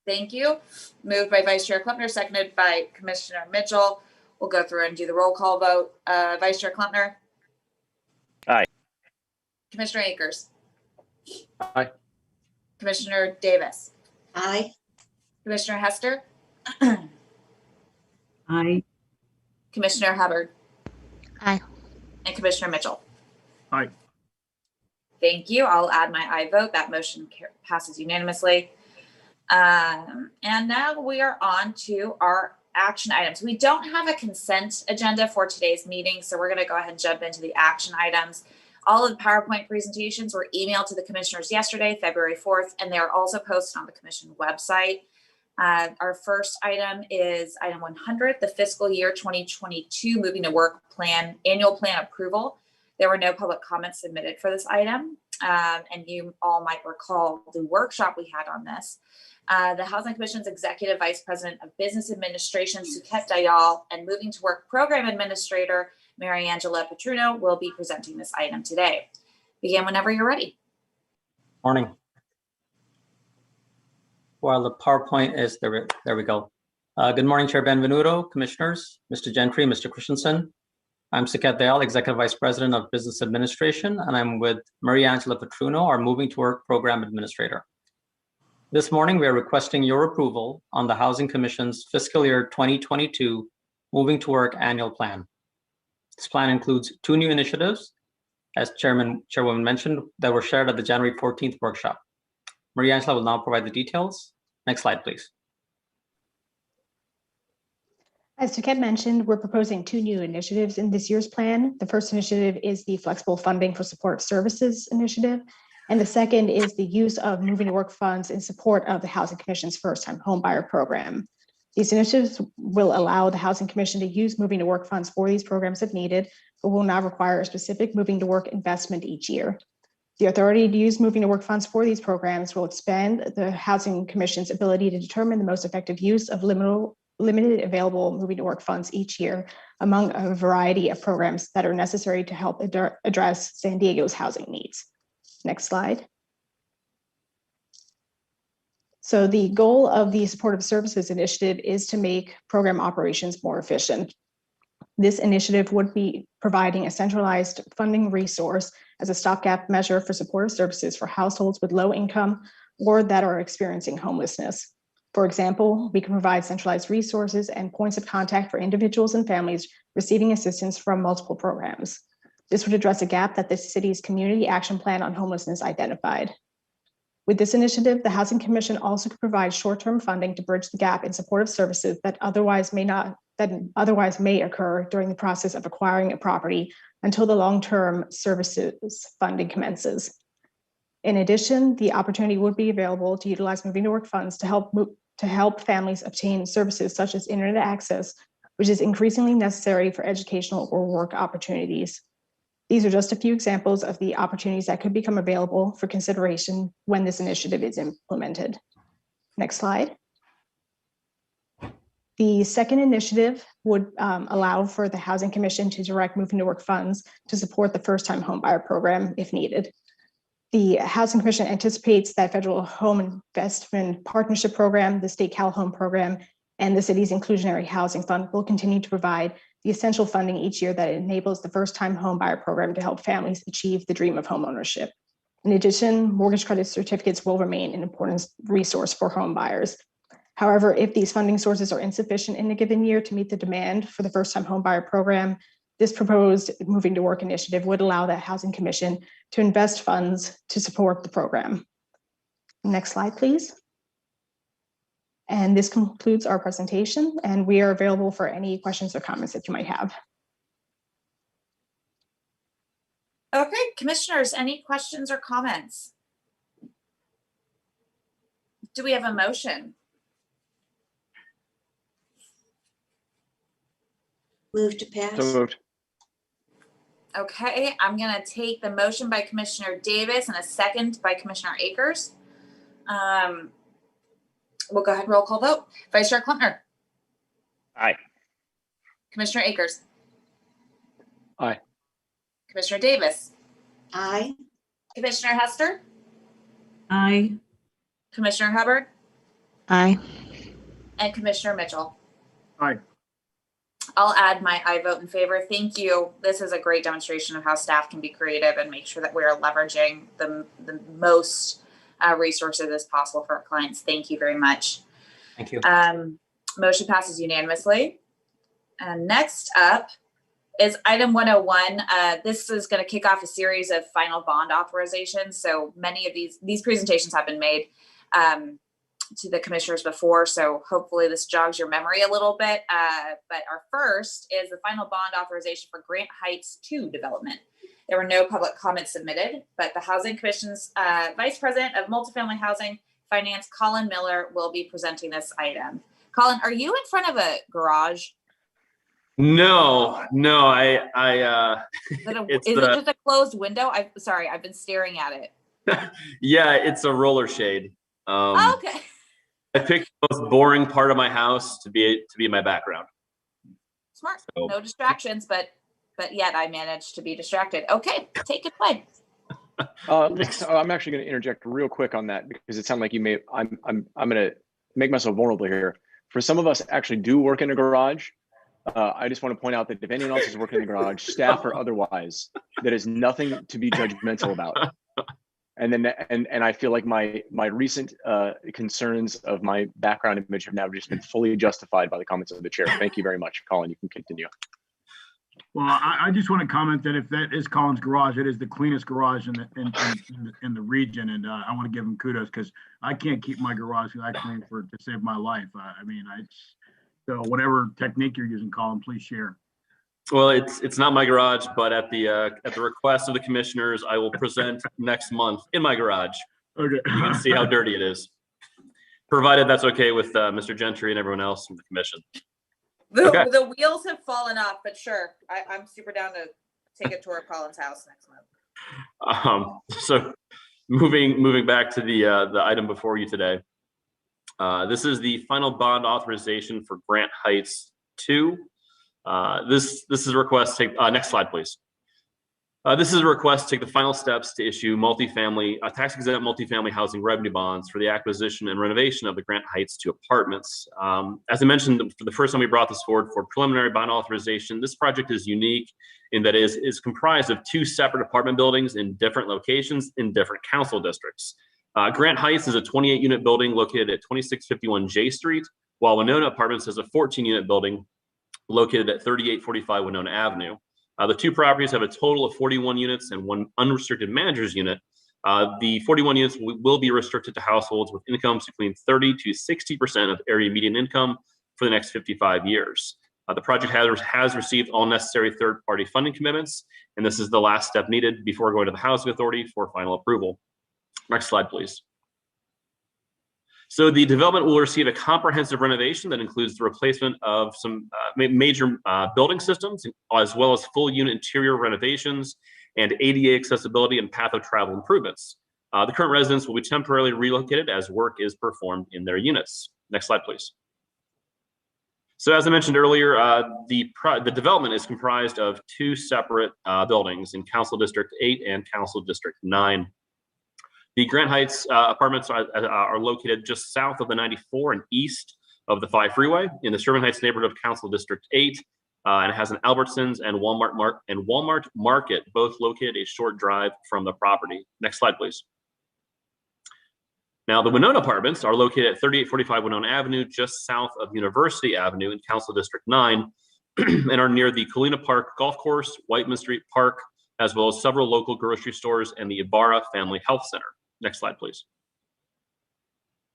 Thank you. Moved by Vice Chair Klempner, seconded by Commissioner Mitchell. We'll go through and do the roll call vote. Vice Chair Klempner. Aye. Commissioner Akers. Aye. Commissioner Davis. Aye. Commissioner Hester. Aye. Commissioner Hubbard. Aye. And Commissioner Mitchell. Aye. Thank you. I'll add my aye vote. That motion passes unanimously. And now we are on to our action items. We don't have a consent agenda for today's meeting, so we're going to go ahead and jump into the action items. All of the PowerPoint presentations were emailed to the commissioners yesterday, February 4th, and they are also posted on the commission website. Our first item is item 100, the fiscal year 2022 moving to work plan, annual plan approval. There were no public comments submitted for this item, and you all might recall the workshop we had on this. The Housing Commission's Executive Vice President of Business Administration, Suket Dayal, and Moving to Work Program Administrator, Mariangela Petruno, will be presenting this item today. Begin whenever you're ready. Morning. While the PowerPoint is, there we go. Good morning, Chair Benvenuto, Commissioners, Mr. Gentry, Mr. Christensen. I'm Suket Dayal, Executive Vice President of Business Administration, and I'm with Mariangela Petruno, our Moving to Work Program Administrator. This morning, we are requesting your approval on the Housing Commission's fiscal year 2022 Moving to Work annual plan. This plan includes 2 new initiatives, as Chairwoman mentioned, that were shared at the January 14th workshop. Mariangela will now provide the details. Next slide, please. As Suket mentioned, we're proposing 2 new initiatives in this year's plan. The first initiative is the Flexible Funding for Support Services initiative. And the second is the use of moving to work funds in support of the Housing Commission's first-time homebuyer program. These initiatives will allow the Housing Commission to use moving to work funds for these programs if needed, but will not require a specific moving to work investment each year. The authority to use moving to work funds for these programs will expand the Housing Commission's ability to determine the most effective use of limited available moving to work funds each year among a variety of programs that are necessary to help address San Diego's housing needs. Next slide. So the goal of the Supportive Services Initiative is to make program operations more efficient. This initiative would be providing a centralized funding resource as a stopgap measure for supportive services for households with low income or that are experiencing homelessness. For example, we can provide centralized resources and points of contact for individuals and families receiving assistance from multiple programs. This would address a gap that the city's Community Action Plan on Homelessness identified. With this initiative, the Housing Commission also could provide short-term funding to bridge the gap in supportive services that otherwise may occur during the process of acquiring a property until the long-term services funding commences. In addition, the opportunity would be available to utilize moving to work funds to help families obtain services such as internet access, which is increasingly necessary for educational or work opportunities. These are just a few examples of the opportunities that could become available for consideration when this initiative is implemented. Next slide. The second initiative would allow for the Housing Commission to direct moving to work funds to support the first-time homebuyer program if needed. The Housing Commission anticipates that Federal Home Investment Partnership Program, the State Cal Home Program, and the city's Inclusionary Housing Fund will continue to provide the essential funding each year that enables the first-time homebuyer program to help families achieve the dream of homeownership. In addition, mortgage credit certificates will remain an important resource for home buyers. However, if these funding sources are insufficient in a given year to meet the demand for the first-time homebuyer program, this proposed moving to work initiative would allow the Housing Commission to invest funds to support the program. Next slide, please. And this concludes our presentation, and we are available for any questions or comments that you might have. Okay, commissioners, any questions or comments? Do we have a motion? Move to pass. So moved. Okay, I'm gonna take the motion by Commissioner Davis and a second by Commissioner Akers. We'll go ahead and roll call vote. Vice Chair Klempner. Aye. Commissioner Akers. Aye. Commissioner Davis. Aye. Commissioner Hester. Aye. Commissioner Hubbard. Aye. And Commissioner Mitchell. Aye. I'll add my I vote in favor. Thank you. This is a great demonstration of how staff can be creative and make sure that we are leveraging the most resources as possible for our clients. Thank you very much. Thank you. Motion passes unanimously. And next up is item 101. This is going to kick off a series of final bond authorizations. So many of these presentations have been made to the commissioners before, so hopefully this jogs your memory a little bit. But our first is the final bond authorization for Grant Heights 2 development. There were no public comments submitted, but the Housing Commission's Vice President of Multifamily Housing Finance, Colin Miller, will be presenting this item. Colin, are you in front of a garage? No, Is it just a closed window? Sorry, I've been staring at it. yeah, it's a roller shade. Okay. I picked the most boring part of my house to be my background. Smart. No distractions, but yet I managed to be distracted. Okay, take it away. I'm actually going to interject real quick on that because it sounded like you may. I'm going to make myself vulnerable here. For some of us actually do work in a garage. I just want to point out that if anyone else is working in the garage, staff or otherwise, that is nothing to be judgmental about. And I feel like my recent concerns of my background image have now just been fully justified by the comments of the chair. Thank you very much, Colin. You can continue. Well, I just want to comment that if that is Colin's garage, it is the cleanest garage in the region, and I want to give him kudos because I can't keep my garage that clean to save my life. So whatever technique you're using, Colin, please share. Well, it's not my garage, but at the request of the commissioners, I will present next month in my garage. Okay. You can see how dirty it is, provided that's okay with Mr. Gentry and everyone else in the commission. Okay. The wheels have fallen off, but sure, I'm super down to take a tour of Colin's house next month. So moving back to the item before you today. This is the final bond authorization for Grant Heights 2. This is a request to take, next slide, please. This is a request to take the final steps to issue tax-exempt multifamily housing revenue bonds for the acquisition and renovation of the Grant Heights 2 apartments. As I mentioned, for the first time we brought this forward for preliminary bond authorization, this project is unique in that it is comprised of 2 separate apartment buildings in different locations in different council districts. Grant Heights is a 28-unit building located at 2651 J Street, while Winona Apartments is a 14-unit building located at 3845 Winona Avenue. The 2 properties have a total of 41 units and 1 unrestricted manager's unit. The 41 units will be restricted to households with incomes between 30 to 60% of area median income for the next 55 years. The project has received all necessary third-party funding commitments, and this is the last step needed before going to the Housing Authority for final approval. Next slide, please. So the development will receive a comprehensive renovation that includes the replacement of some major building systems, as well as full unit interior renovations and ADA accessibility and path of travel improvements. The current residents will be temporarily relocated as work is performed in their units. Next slide, please. So as I mentioned earlier, the development is comprised of 2 separate buildings in Council District 8 and Council District 9. The Grant Heights apartments are located just south of the 94 and east of the 5 freeway in the Sherman Heights neighborhood of Council District 8, and it has an Albertsons and Walmart Market, both located a short drive from the property. Next slide, please. Now, the Winona Apartments are located at 3845 Winona Avenue, just south of University Avenue in Council District 9, and are near the Colina Park Golf Course, Whiteman Street Park, as well as several local grocery stores and the Ibarra Family Health Center. Next slide, please.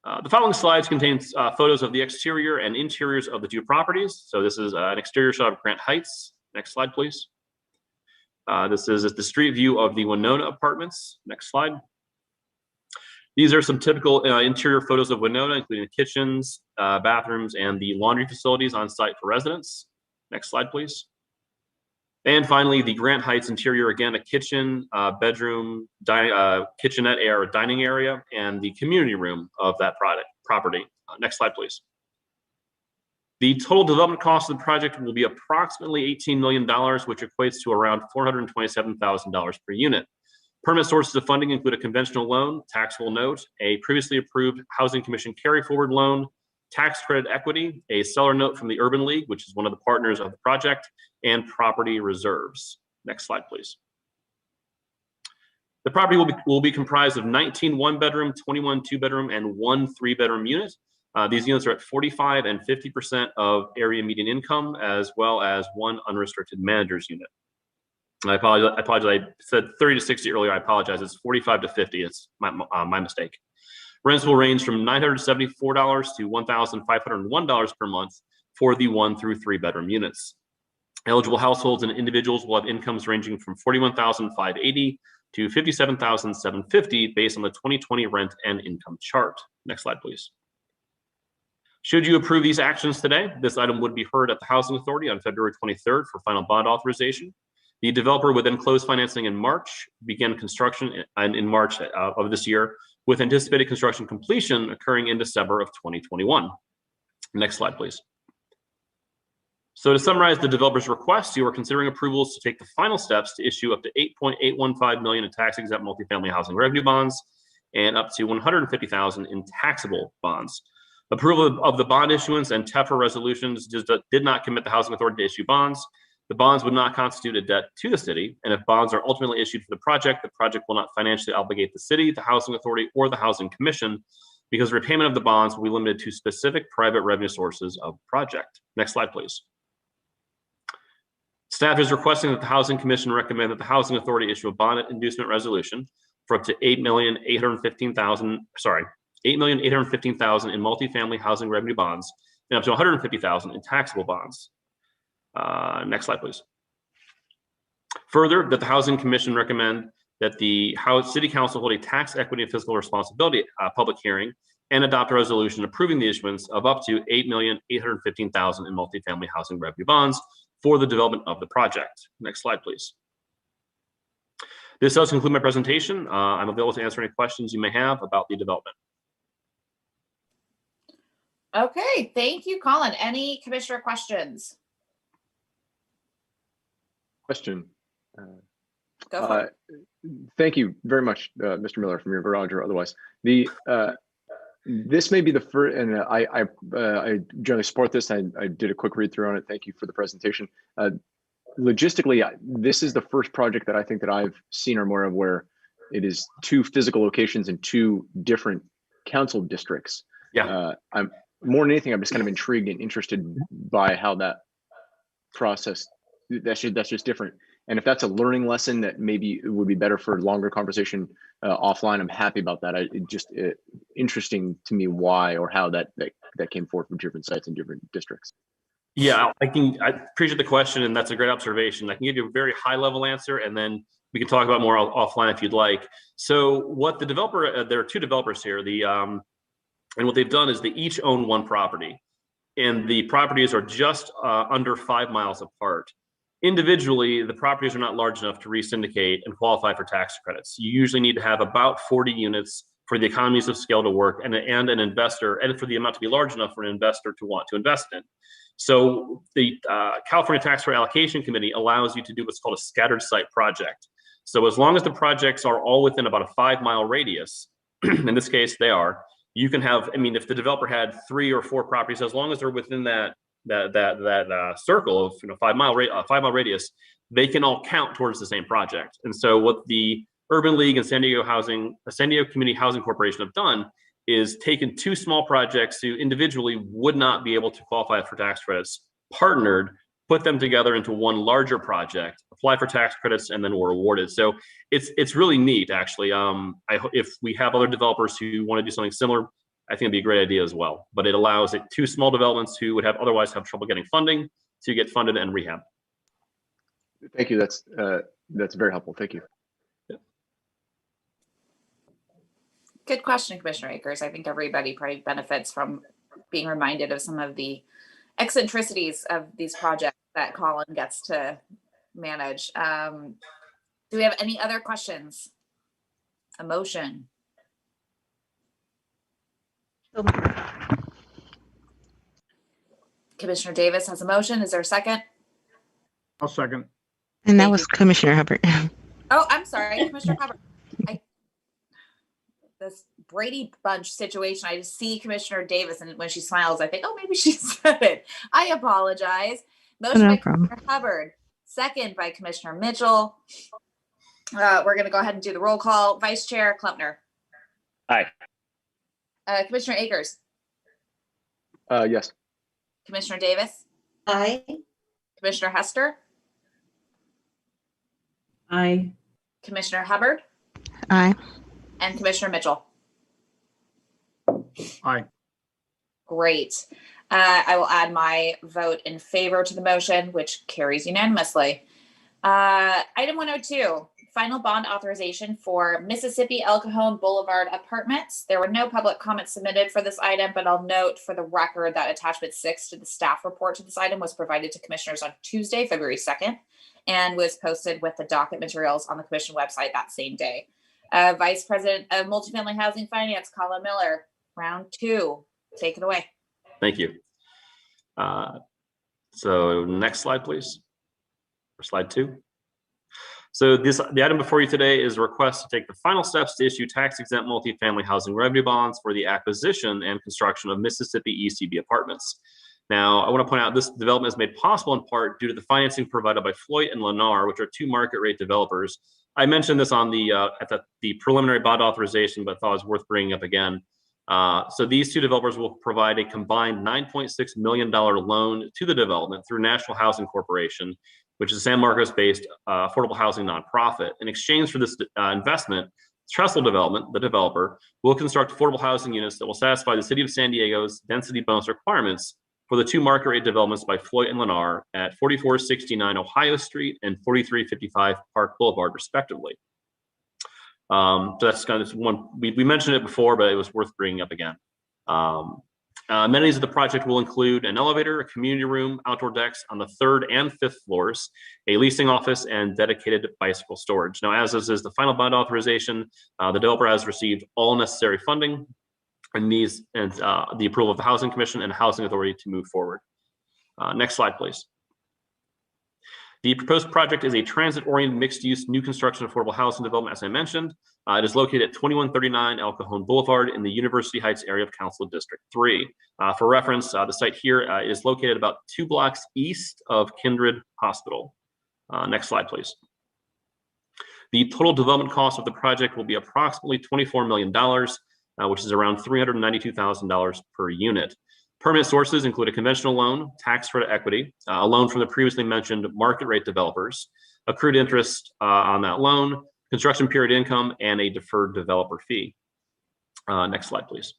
The following slides contains photos of the exterior and interiors of the 2 properties. So this is an exterior shot of Grant Heights. Next slide, please. This is the street view of the Winona Apartments. Next slide. These are some typical interior photos of Winona, including the kitchens, bathrooms, and the laundry facilities on site for residents. Next slide, please. And finally, the Grant Heights interior, again, a kitchen, bedroom, kitchenette area, dining area, and the community room of that property. Next slide, please. The total development cost of the project will be approximately $18 million, which equates to around $427,000 per unit. Permanent sources of funding include a conventional loan, taxable note, a previously approved Housing Commission carry-forward loan, tax credit equity, a seller note from the Urban League, which is one of the partners of the project, and property reserves. Next slide, please. The property will be comprised of 19 1-bedroom, 21 2-bedroom, and 1 3-bedroom unit. These units are at 45 and 50% of area median income, as well as 1 unrestricted manager's unit. I apologize. I said 30 to 60 earlier. I apologize. It's 45 to 50. It's my mistake. Rents will range from $974 to $1,501 per month for the 1 through 3-bedroom units. Eligible households and individuals will have incomes ranging from $41,580 to $57,750 based on the 2020 rent and income chart. Next slide, please. Should you approve these actions today, this item would be heard at the Housing Authority on February 23rd for final bond authorization. The developer would then close financing in March, begin construction in March of this year, with anticipated construction completion occurring in December of 2021. Next slide, please. So to summarize the developer's request, you are considering approvals to take the final steps to issue up to $8.815 million in tax-exempt multifamily housing revenue bonds and up to $150,000 in taxable bonds. Approval of the bond issuance and TEFRA resolutions did not commit the Housing Authority to issue bonds. The bonds would not constitute a debt to the city, and if bonds are ultimately issued for the project will not financially obligate the city, the Housing Authority, or the Housing Commission, because repayment of the bonds will be limited to specific private revenue sources of the project. Next slide, please. Staff is requesting that the Housing Commission recommend that the Housing Authority issue a bond inducement resolution for up to $8,815,000 in multifamily housing revenue bonds and up to $150,000 in taxable bonds. Next slide, please. Further, that the Housing Commission recommend that the City Council hold a tax equity and fiscal responsibility public hearing and adopt a resolution approving the issuance of up to $8,815,000 in multifamily housing revenue bonds for the development of the project. Next slide, please. This does conclude my presentation. I'm available to answer any questions you may have about the development. Okay, thank you, Colin. Any commissioner questions? Question. Go for it. Thank you very much, Mr. Miller, from your garage or otherwise. This may be the first, and I generally support this. I did a quick read through on it. Thank you for the presentation. Logistically, this is the first project that I think that I've seen or more of where it is 2 physical locations in 2 different council districts. Yeah. I'm more than anything, I'm just kind of intrigued and interested by how that process. That's just different. And if that's a learning lesson that maybe it would be better for longer conversation offline, I'm happy about that. Interesting to me why or how that came forth from different sites and different districts. Yeah, I appreciate the question, and that's a great observation. I can give you a very high level answer, and then we can talk about more offline if you'd like. So what the developer, there are 2 developers here. And what they've done is they each own 1 property, and the properties are just under 5 miles apart. Individually, the properties are not large enough to re-syndicate and qualify for tax credits. You usually need to have about 40 units for the economies of scale to work, and an investor, and for the amount to be large enough for an investor to want to invest in. So the California Tax Credit Allocation Committee allows you to do what's called a scattered site project. So as long as the projects are all within about a 5-mile radius, in this case they are, you can have, I mean, if the developer had 3 or 4 properties, as long as they're within that circle of 5-mile radius, they can all count towards the same project. And so what the Urban League and San Diego Community Housing Corporation have done is taken 2 small projects who individually would not be able to qualify for tax credits, partnered, put them together into one larger project, apply for tax credits, and then were awarded. So it's really neat, actually. If we have other developers who want to do something similar, I think it'd be a great idea as well. But it allows 2 small developments who would otherwise have trouble getting funding to get funded and rehab. Thank you. That's very helpful. Thank you. Good question, Commissioner Akers. I think everybody probably benefits from being reminded of some of the eccentricities of these projects that Colin gets to manage. Do we have any other questions? A motion? Commissioner Davis has a motion. Is there a second? I'll second. And that Thank was you. Commissioner Hubbard. Oh, I'm sorry, Commissioner Hubbard. This Brady Bunch situation, I just see Commissioner Davis, and when she smiles, I think, oh, maybe she said it. I apologize. Motion by Commissioner Hubbard, second by Commissioner Mitchell. We're going to go ahead and do the roll call. Vice Chair Klumpner. Aye. Commissioner Akers. Yes. Commissioner Davis. Aye. Commissioner Hester. Aye. Commissioner Hubbard. Aye. And Commissioner Mitchell. Aye. Great. I will add my vote in favor to the motion, which carries unanimously. Item 102, final bond authorization for Mississippi El Cajon Boulevard Apartments. There were no public comments submitted for this item, but I'll note for the record that attachment 6 to the staff report to this item was provided to commissioners on Tuesday, February 2nd, and was posted with the docket materials on the commission website that same day. Vice President of Multifamily Housing Finance, Colin Miller, round 2. Take it away. Thank you. So next slide, please. Or slide 2. So the item before you today is a request to take the final steps to issue tax-exempt multifamily housing revenue bonds for the acquisition and construction of Mississippi ECB apartments. Now, I want to point out this development is made possible in part due to the financing provided by Floyd and Lennar, which are 2 market rate developers. I mentioned this on at the preliminary bond authorization, but thought it was worth bringing up again. So these 2 developers will provide a combined $9.6 million loan to the development through National Housing Corporation, which is a San Marcos-based affordable housing nonprofit. In exchange for this investment, Trestle Development, the developer, will construct affordable housing units that will satisfy the City of San Diego's density bonus requirements for the two market rate developments by Floyd and Lennar at 4469 Ohio Street and 4355 Park Boulevard, respectively. So that's kind of one, we mentioned it before, but it was worth bringing up again. Amenities of the project will include an elevator, a community room, outdoor decks on the 3rd and 5th floors, a leasing office, and dedicated bicycle storage. Now, as this is the final bond authorization, the developer has received all necessary funding and needs the approval of the Housing Commission and Housing Authority to move forward. Next slide, please. The proposed project is a transit-oriented mixed-use new construction affordable housing development, as I mentioned. It is located at 2139 El Cajon Boulevard in the University Heights area of Council District 3. For reference, the site here is located about 2 blocks east of Kindred Hospital. Next slide, please. The total development cost of the project will be approximately $24 million, which is around $392,000 per unit. Permanent sources include a conventional loan, tax credit equity, a loan from the previously mentioned market rate developers, accrued interest on that loan, construction period income, and a deferred developer fee. Next slide, please.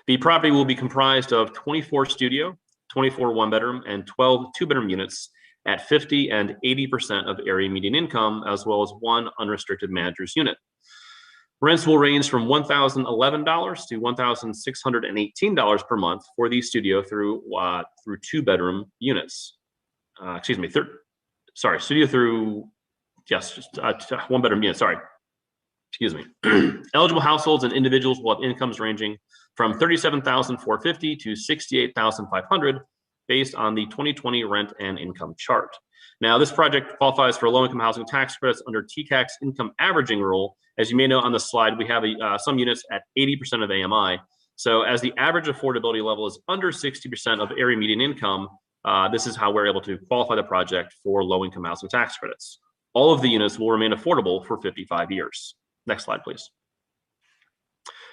The property will be comprised of 24 studio, 24 one-bedroom, and 12 two-bedroom units at 50 and 80% of area median income, as well as 1 unrestricted manager's unit. Rents will range from $1,011 to $1,618 per month for the studio through 2-bedroom units. Studio through, yes, just 1-bedroom unit, sorry. Excuse me. Eligible households and individuals will have incomes ranging from $37,450 to $68,500 based on the 2020 rent and income chart. Now, this project qualifies for low-income housing tax credits under TCAC's income averaging rule. As you may know on the slide, we have some units at 80% of AMI. So as the average affordability level is under 60% of area median income, this is how we're able to qualify the project for low-income housing tax credits. All of the units will remain affordable for 55 years. Next slide, please.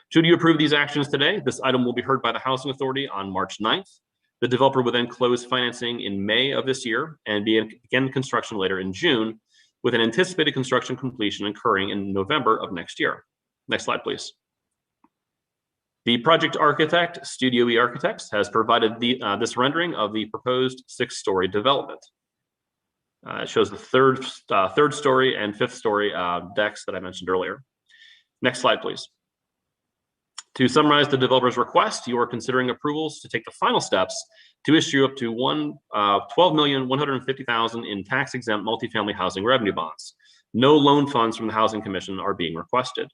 Should you approve these actions today, this item will be heard by the Housing Authority on March 9th. The developer will then close financing in May of this year and begin construction later in June, with an anticipated construction completion occurring in November of next year. Next slide, please. The project architect, Studio E Architects, has provided this rendering of the proposed 6-story development. It shows the third story and 5th story decks that I mentioned earlier. Next slide, please. To summarize the developer's request, you are considering approvals to take the final steps to issue up to $12,150,000 in tax-exempt multifamily housing revenue bonds. No loan funds from the Housing Commission are being requested.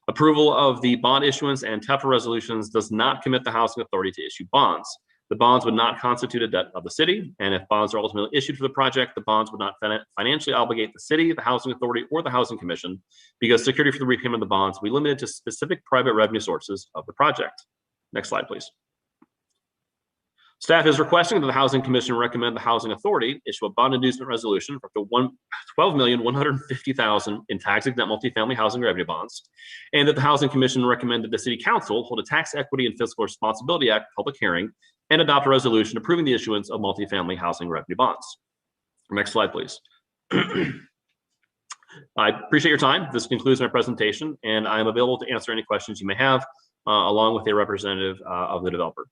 Approval of the bond issuance and TEFRA resolutions does not commit the Housing Authority to issue bonds. The bonds would not constitute a debt of the city, and if bonds are ultimately issued for the project, the bonds would not financially obligate the city, the Housing Authority, or the Housing Commission, because security for the repayment of the bonds will be limited to specific private revenue sources of the project. Next slide, please. Staff is requesting that the Housing Commission recommend the Housing Authority issue a bond inducement resolution for up to $12,150,000 in tax-exempt multifamily housing revenue bonds, and that the Housing Commission recommend that the City Council hold a Tax Equity and Fiscal Responsibility Act public hearing and adopt a resolution approving the issuance of multifamily housing revenue bonds. Next slide, please. I appreciate your time. This concludes my presentation, and I am available to answer any questions you may have, along with a representative of the developer.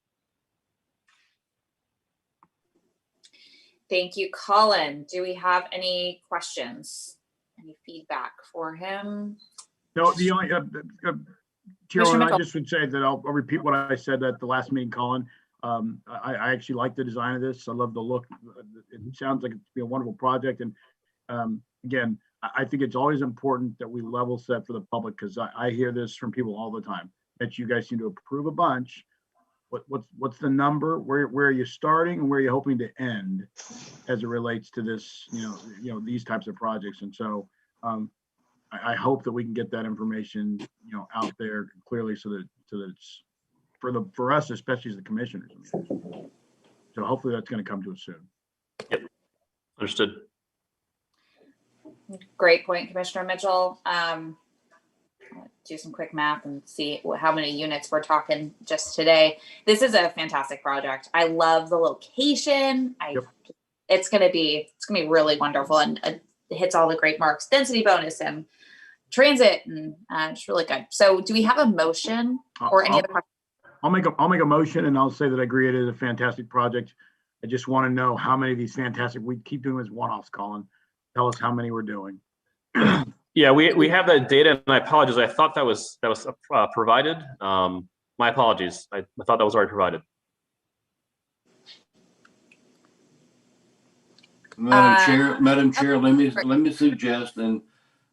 Thank you, Colin. Do we have any questions? Any feedback for him? No, the only, Chairman, I just would say that I'll repeat what I said at the last meeting, Colin. I actually like the design of this. I love the look. It sounds like it's be a wonderful project. And again, I think it's always important that we level set for the public, because I hear this from people all the time, that you guys seem to approve a bunch. What's the number? Where are you starting and where are you hoping to end as it relates to this, these types of projects? And so I hope that we can get that information, out there clearly so that it's for us, especially as the commissioners. So hopefully that's going to come to us soon. Yep. Understood. Great point, Commissioner Mitchell. Do some quick math and see how many units we're talking just today. This is a fantastic project. I love the location. It's gonna be really wonderful, and it hits all the great marks, density bonus and transit, and it's really good. So do we have a motion or any other questions? I'll make a motion, and I'll say that I agree it is a fantastic project. I just want to know how many of these fantastic, we keep doing this one-offs, Colin. Tell us how many we're doing. Yeah, we have that data, and I apologize. I thought that was provided. My apologies. I thought that was already provided. Madam Chair, let me suggest, and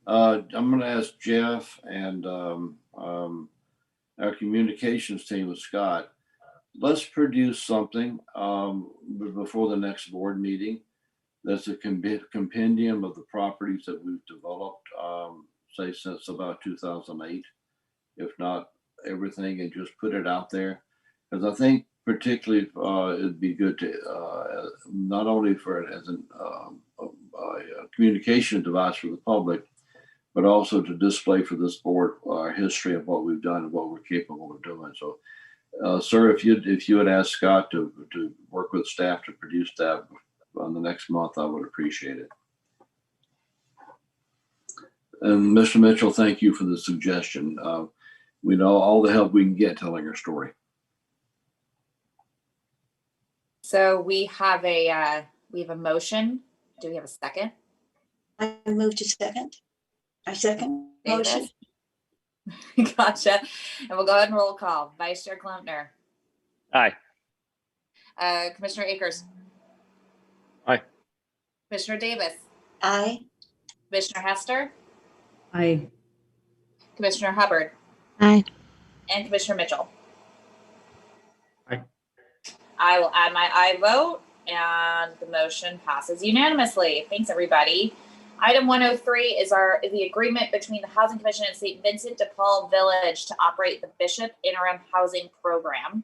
I'm going to ask Jeff and our communications team with Scott. Let's produce something before the next board meeting. That's a compendium of the properties that we've developed, say since about 2008, if not everything, and just put it out there. Because I think particularly it'd be good to not only for it as a communication device for the public, but also to display for this board our history of what we've done and what we're capable of doing. So, sir, if you would ask Scott to work with staff to produce that on the next month, I would appreciate it. And Mr. Mitchell, thank you for the suggestion. We know all the help we can get telling our story. So we have a motion. Do we have a second? I move to second. I second motion. Gotcha. And we'll go ahead and roll call. Vice Chair Klumpner. Aye. Commissioner Akers. Aye. Commissioner Davis. Aye. Commissioner Hester. Aye. Commissioner Hubbard. Aye. And Commissioner Mitchell. Aye. I will add my aye vote, and the motion passes unanimously. Thanks, everybody. Item 103 is the agreement between the Housing Commission and St. Vincent de Paul Village to operate the Bishop Interim Housing Program.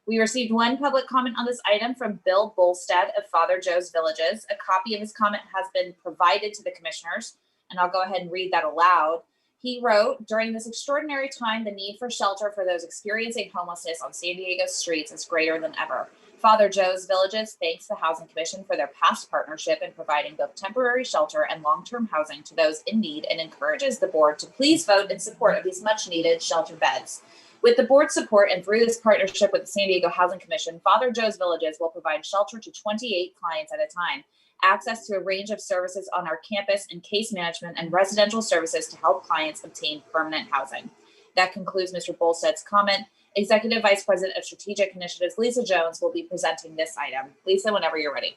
We received one public comment on this item from Bill Bolstead of Father Joe's Villages. A copy of his comment has been provided to the commissioners, and I'll go ahead and read that aloud. He wrote, during this extraordinary time, the need for shelter for those experiencing homelessness on San Diego streets is greater than ever. Father Joe's Villages thanks the Housing Commission for their past partnership in providing both temporary shelter and long-term housing to those in need, and encourages the board to please vote in support of these much-needed shelter beds. With the board's support and through this partnership with the San Diego Housing Commission, Father Joe's Villages will provide shelter to 28 clients at a time, access to a range of services on our campus, and case management and residential services to help clients obtain permanent housing. That concludes Mr. Bolstead's comment. Executive Vice President of Strategic Initiatives, Lisa Jones, will be presenting this item. Lisa, whenever you're ready.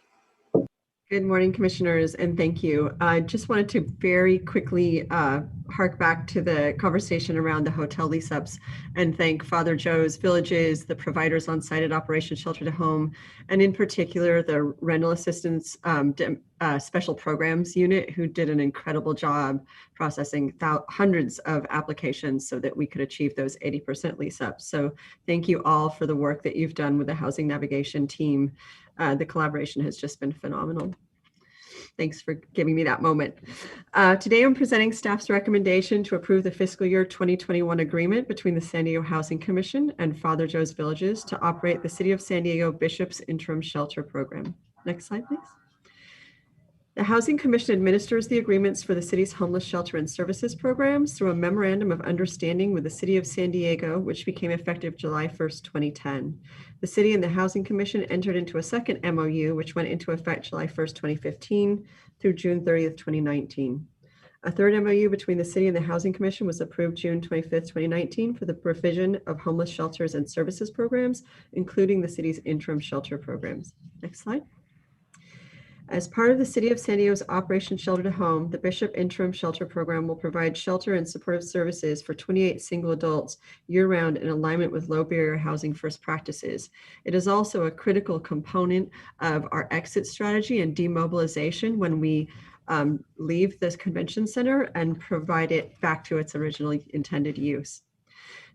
Good morning, commissioners, and thank you. I just wanted to very quickly hark back to the conversation around the hotel lease-ups and thank Father Joe's Villages, the providers on site at Operation Shelter to Home, and in particular the Rental Assistance Special Programs Unit, who did an incredible job processing hundreds of applications so that we could achieve those 80% lease-ups. So thank you all for the work that you've done with the Housing Navigation team. The collaboration has just been phenomenal. Thanks for giving me that moment. Today I'm presenting staff's recommendation to approve the fiscal year 2021 agreement between the San Diego Housing Commission and Father Joe's Villages to operate the City of San Diego Bishop's Interim Shelter Program. Next slide, please. The Housing Commission administers the agreements for the city's homeless shelter and services programs through a memorandum of understanding with the City of San Diego, which became effective July 1st, 2010. The City and the Housing Commission entered into a second MOU, which went into effect July 1st, 2015 through June 30th, 2019. A third MOU between the City and the Housing Commission was approved June 25th, 2019 for the provision of homeless shelters and services programs, including the city's interim shelter programs. Next slide. As part of the City of San Diego's Operation Shelter to Home, the Bishop Interim Shelter Program will provide shelter and supportive services for 28 single adults year-round in alignment with low barrier housing first practices. It is also a critical component of our exit strategy and demobilization when we leave this convention center and provide it back to its originally intended use.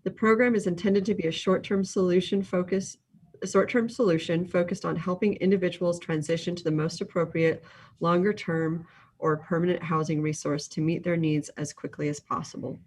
The program is intended to be a short-term solution focused on helping individuals transition to the most appropriate longer term or permanent housing resource to meet their needs as quickly as possible.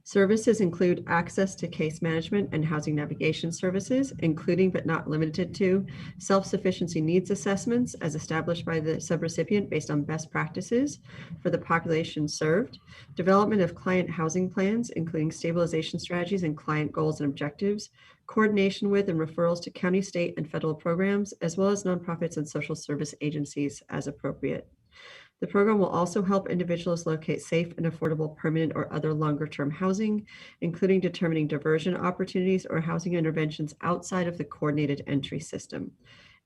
Services include access to case management and housing navigation services, including but not limited to self-sufficiency needs assessments as established by the subrecipient based on best practices for the population served, development of client housing plans, including stabilization strategies and client goals and objectives, coordination with and referrals to county, state, and federal programs, as well as nonprofits and social service agencies as appropriate. The program will also help individuals locate safe and affordable permanent or other longer-term housing, including determining diversion opportunities or housing interventions outside of the coordinated entry system,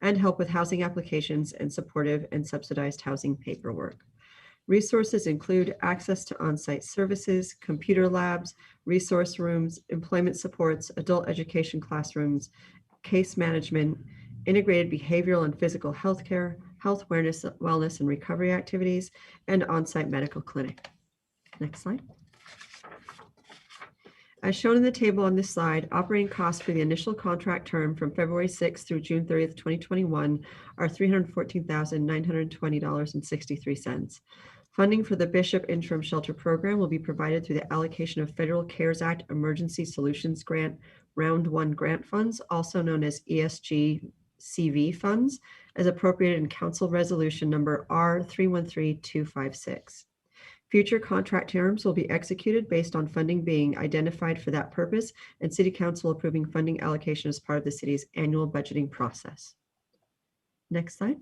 and help with housing applications and supportive and subsidized housing paperwork. Resources include access to on-site services, computer labs, resource rooms, employment supports, adult education classrooms, case management, integrated behavioral and physical health care, health wellness and recovery activities, and on-site medical clinic. Next slide. As shown in the table on this slide, operating costs for the initial contract term from February 6th through June 30th, 2021 are $314,920.63. Funding for the Bishop Interim Shelter program will be provided through the allocation of Federal CARES Act Emergency Solutions Grant Round 1 grant funds, also known as ESG-CV funds, as appropriated in Council Resolution number R313256. Future contract terms will be executed based on funding being identified for that purpose and City Council approving funding allocation as part of the city's annual budgeting process. Next slide.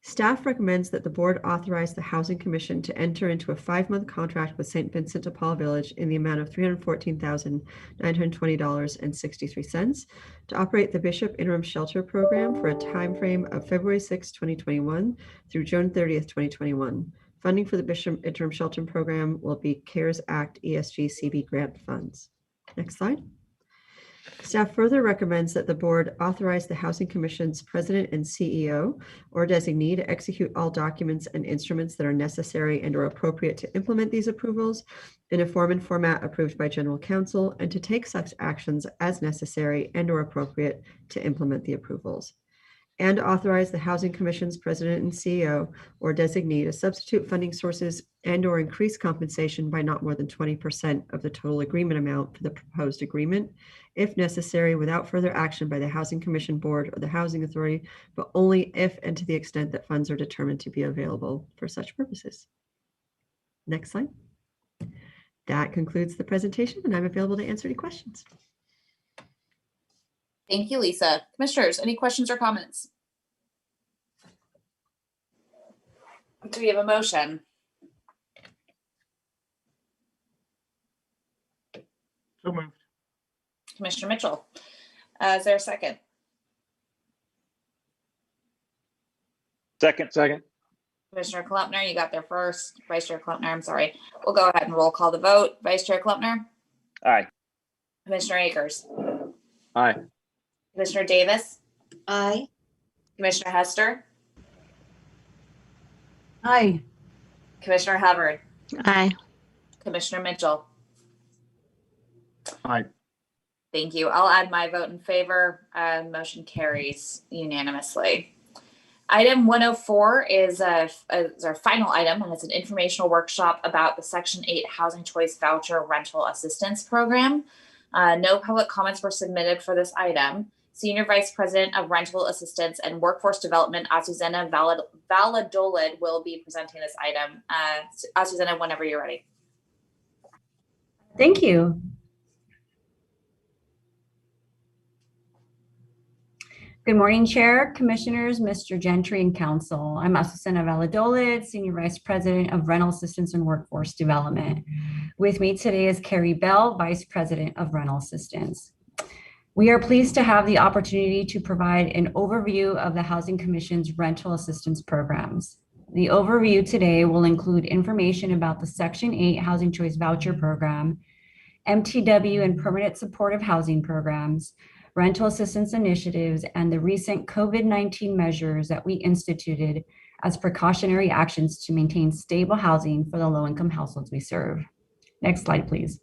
Staff recommends that the board authorize the Housing Commission to enter into a 5-month contract with St. Vincent de Paul Village in the amount of $314,920.63 to operate the Bishop Interim Shelter Program for a time frame of February 6, 2021 through June 30th, 2021. Funding for the Bishop Interim Shelter Program will be CARES Act ESG-CV grant funds. Next slide. Staff further recommends that the board authorize the Housing Commission's president and CEO or designee to execute all documents and instruments that are necessary and or appropriate to implement these approvals in a form and format approved by General Counsel, and to take such actions as necessary and or appropriate to implement the approvals. And authorize the Housing Commission's president and CEO or designee to substitute funding sources and or increase compensation by not more than 20% of the total agreement amount for the proposed agreement, if necessary, without further action by the Housing Commission Board or the Housing Authority, but only if and to the extent that funds are determined to be available for such purposes. Next slide. That concludes the presentation, and I'm available to answer any questions. Thank you, Lisa. Commissioners, any questions or comments? Do we have a motion? So moved. Commissioner Mitchell, is there a second? Second. Commissioner Klempner, you got there first. Vice Chair Klempner, I'm sorry. We'll go ahead and roll call the vote. Vice Chair Klempner? Aye. Commissioner Akers? Aye. Commissioner Davis? Aye. Commissioner Hester? Aye. Commissioner Hubbard? Aye. Commissioner Mitchell? Aye. Thank you. I'll add my vote in favor. Motion carries unanimously. Item 104 is our final item, and it's an informational workshop about the Section 8 Housing Choice Voucher Rental Assistance Program. No public comments were submitted for this item. Senior Vice President of Rental Assistance and Workforce Development, Azucena Valladolid, will be presenting this item. Azucena, whenever you're ready. Thank you. Good morning, Chair, Commissioners, Mr. Gentry, and Council. I'm Azucena Valladolid, Senior Vice President of Rental Assistance and Workforce Development. With me today is Carrie Bell, Vice President of Rental Assistance. We are pleased to have the opportunity to provide an overview of the Housing Commission's rental assistance programs. The overview today will include information about the Section 8 Housing Choice Voucher Program, MTW and Permanent Supportive Housing Programs, rental assistance initiatives, and the recent COVID-19 measures that we instituted as precautionary actions to maintain stable housing for the low-income households we serve. Next slide, please.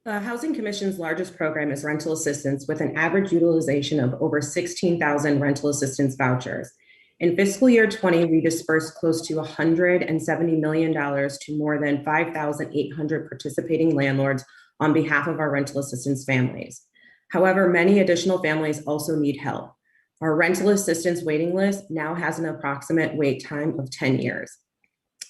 The Housing Commission's largest program is rental assistance, with an average utilization of over 16,000 rental assistance vouchers. In fiscal year 20, we dispersed close to $170 million to more than 5,800 participating landlords on behalf of our rental assistance families. However, many additional families also need help. Our rental assistance waiting list now has an approximate wait time of 10 years.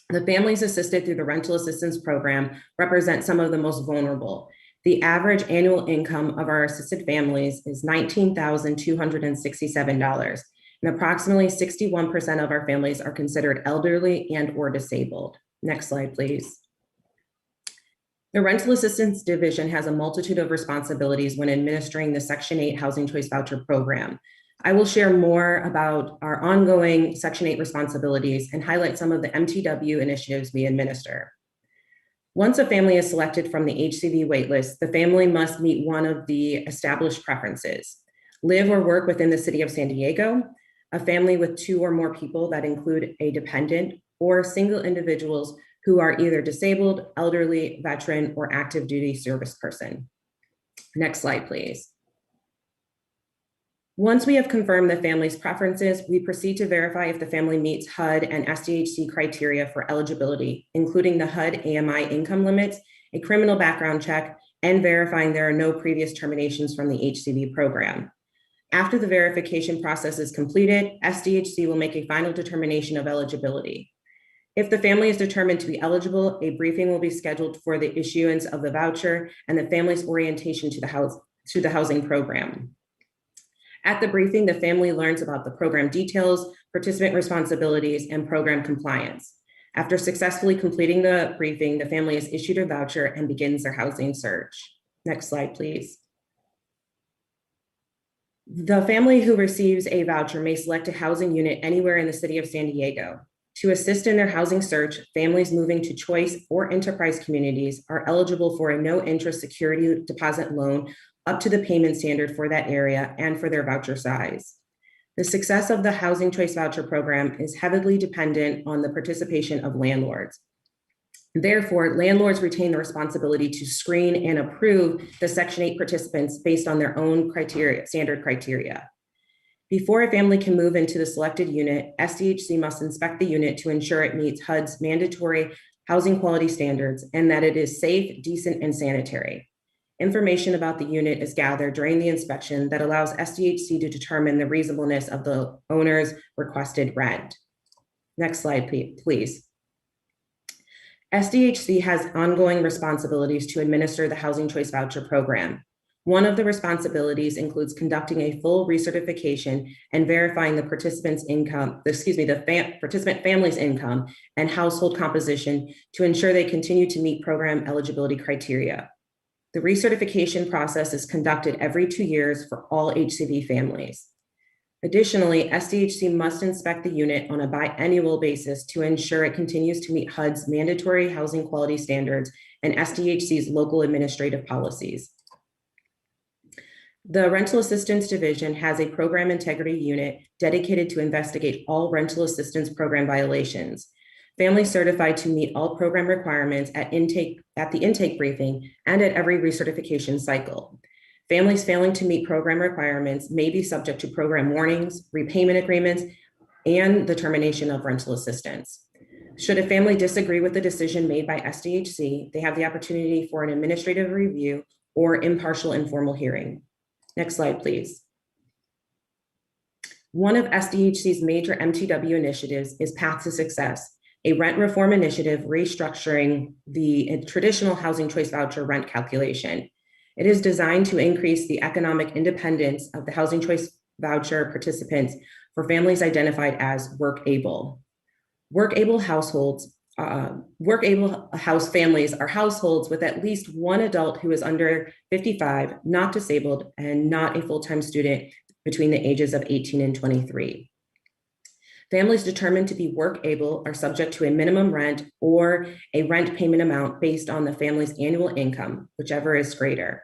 The families assisted through the rental assistance program represent some of the most vulnerable. The average annual income of our assisted families is $19,267, and approximately 61% of our families are considered elderly and or disabled. Next slide, please. The Rental Assistance Division has a multitude of responsibilities when administering the Section 8 Housing Choice Voucher Program. I will share more about our ongoing Section 8 responsibilities and highlight some of the MTW initiatives we administer. Once a family is selected from the HCV waitlist, the family must meet one of the established preferences: live or work within the city of San Diego, a family with 2 or more people that include a dependent, or single individuals who are either disabled, elderly, veteran, or active duty service person. Next slide, please. Once we have confirmed the family's preferences, we proceed to verify if the family meets HUD and SDHC criteria for eligibility, including the HUD AMI income limits, a criminal background check, and verifying there are no previous terminations from the HCV program. After the verification process is completed, SDHC will make a final determination of eligibility. If the family is determined to be eligible, a briefing will be scheduled for the issuance of the voucher and the family's orientation to the housing program. At the briefing, the family learns about the program details, participant responsibilities, and program compliance. After successfully completing the briefing, the family is issued a voucher and begins their housing search. Next slide, please. The family who receives a voucher may select a housing unit anywhere in the city of San Diego. To assist in their housing search, families moving to choice or enterprise communities are eligible for a no-interest security deposit loan up to the payment standard for that area and for their voucher size. The success of the Housing Choice Voucher Program is heavily dependent on the participation of landlords. Therefore, landlords retain the responsibility to screen and approve the Section 8 participants based on their own standard criteria. Before a family can move into the selected unit, SDHC must inspect the unit to ensure it meets HUD's mandatory housing quality standards and that it is safe, decent, and sanitary. Information about the unit is gathered during the inspection that allows SDHC to determine the reasonableness of the owner's requested rent. Next slide, please. SDHC has ongoing responsibilities to administer the Housing Choice Voucher Program. One of the responsibilities includes conducting a full recertification and verifying the participant's income, participant family's income and household composition to ensure they continue to meet program eligibility criteria. The recertification process is conducted every 2 years for all HCV families. Additionally, SDHC must inspect the unit on a biannual basis to ensure it continues to meet HUD's mandatory housing quality standards and SDHC's local administrative policies. The Rental Assistance Division has a program integrity unit dedicated to investigate all rental assistance program violations. Families certified to meet all program requirements at the intake briefing and at every recertification cycle. Families failing to meet program requirements may be subject to program warnings, repayment agreements, and the termination of rental assistance. Should a family disagree with the decision made by SDHC, they have the opportunity for an administrative review or impartial informal hearing. Next slide, please. One of SDHC's major MTW initiatives is Path to Success, a rent reform initiative restructuring the traditional Housing Choice Voucher rent calculation. It is designed to increase the economic independence of the Housing Choice Voucher participants for families identified as work-able. Work-able households, work-able house families are households with at least one adult who is under 55, not disabled, and not a full-time student between the ages of 18 and 23. Families determined to be work-able are subject to a minimum rent or a rent payment amount based on the family's annual income, whichever is greater.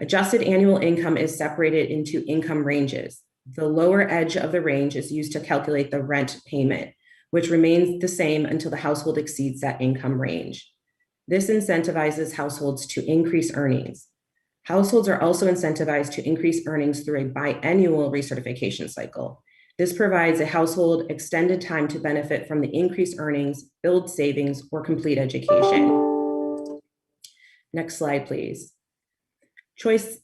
Adjusted annual income is separated into income ranges. The lower edge of the range is used to calculate the rent payment, which remains the same until the household exceeds that income range. This incentivizes households to increase earnings. Households are also incentivized to increase earnings through a biannual recertification cycle. This provides a household extended time to benefit from the increased earnings, build savings, or complete education. Next slide, please. Choice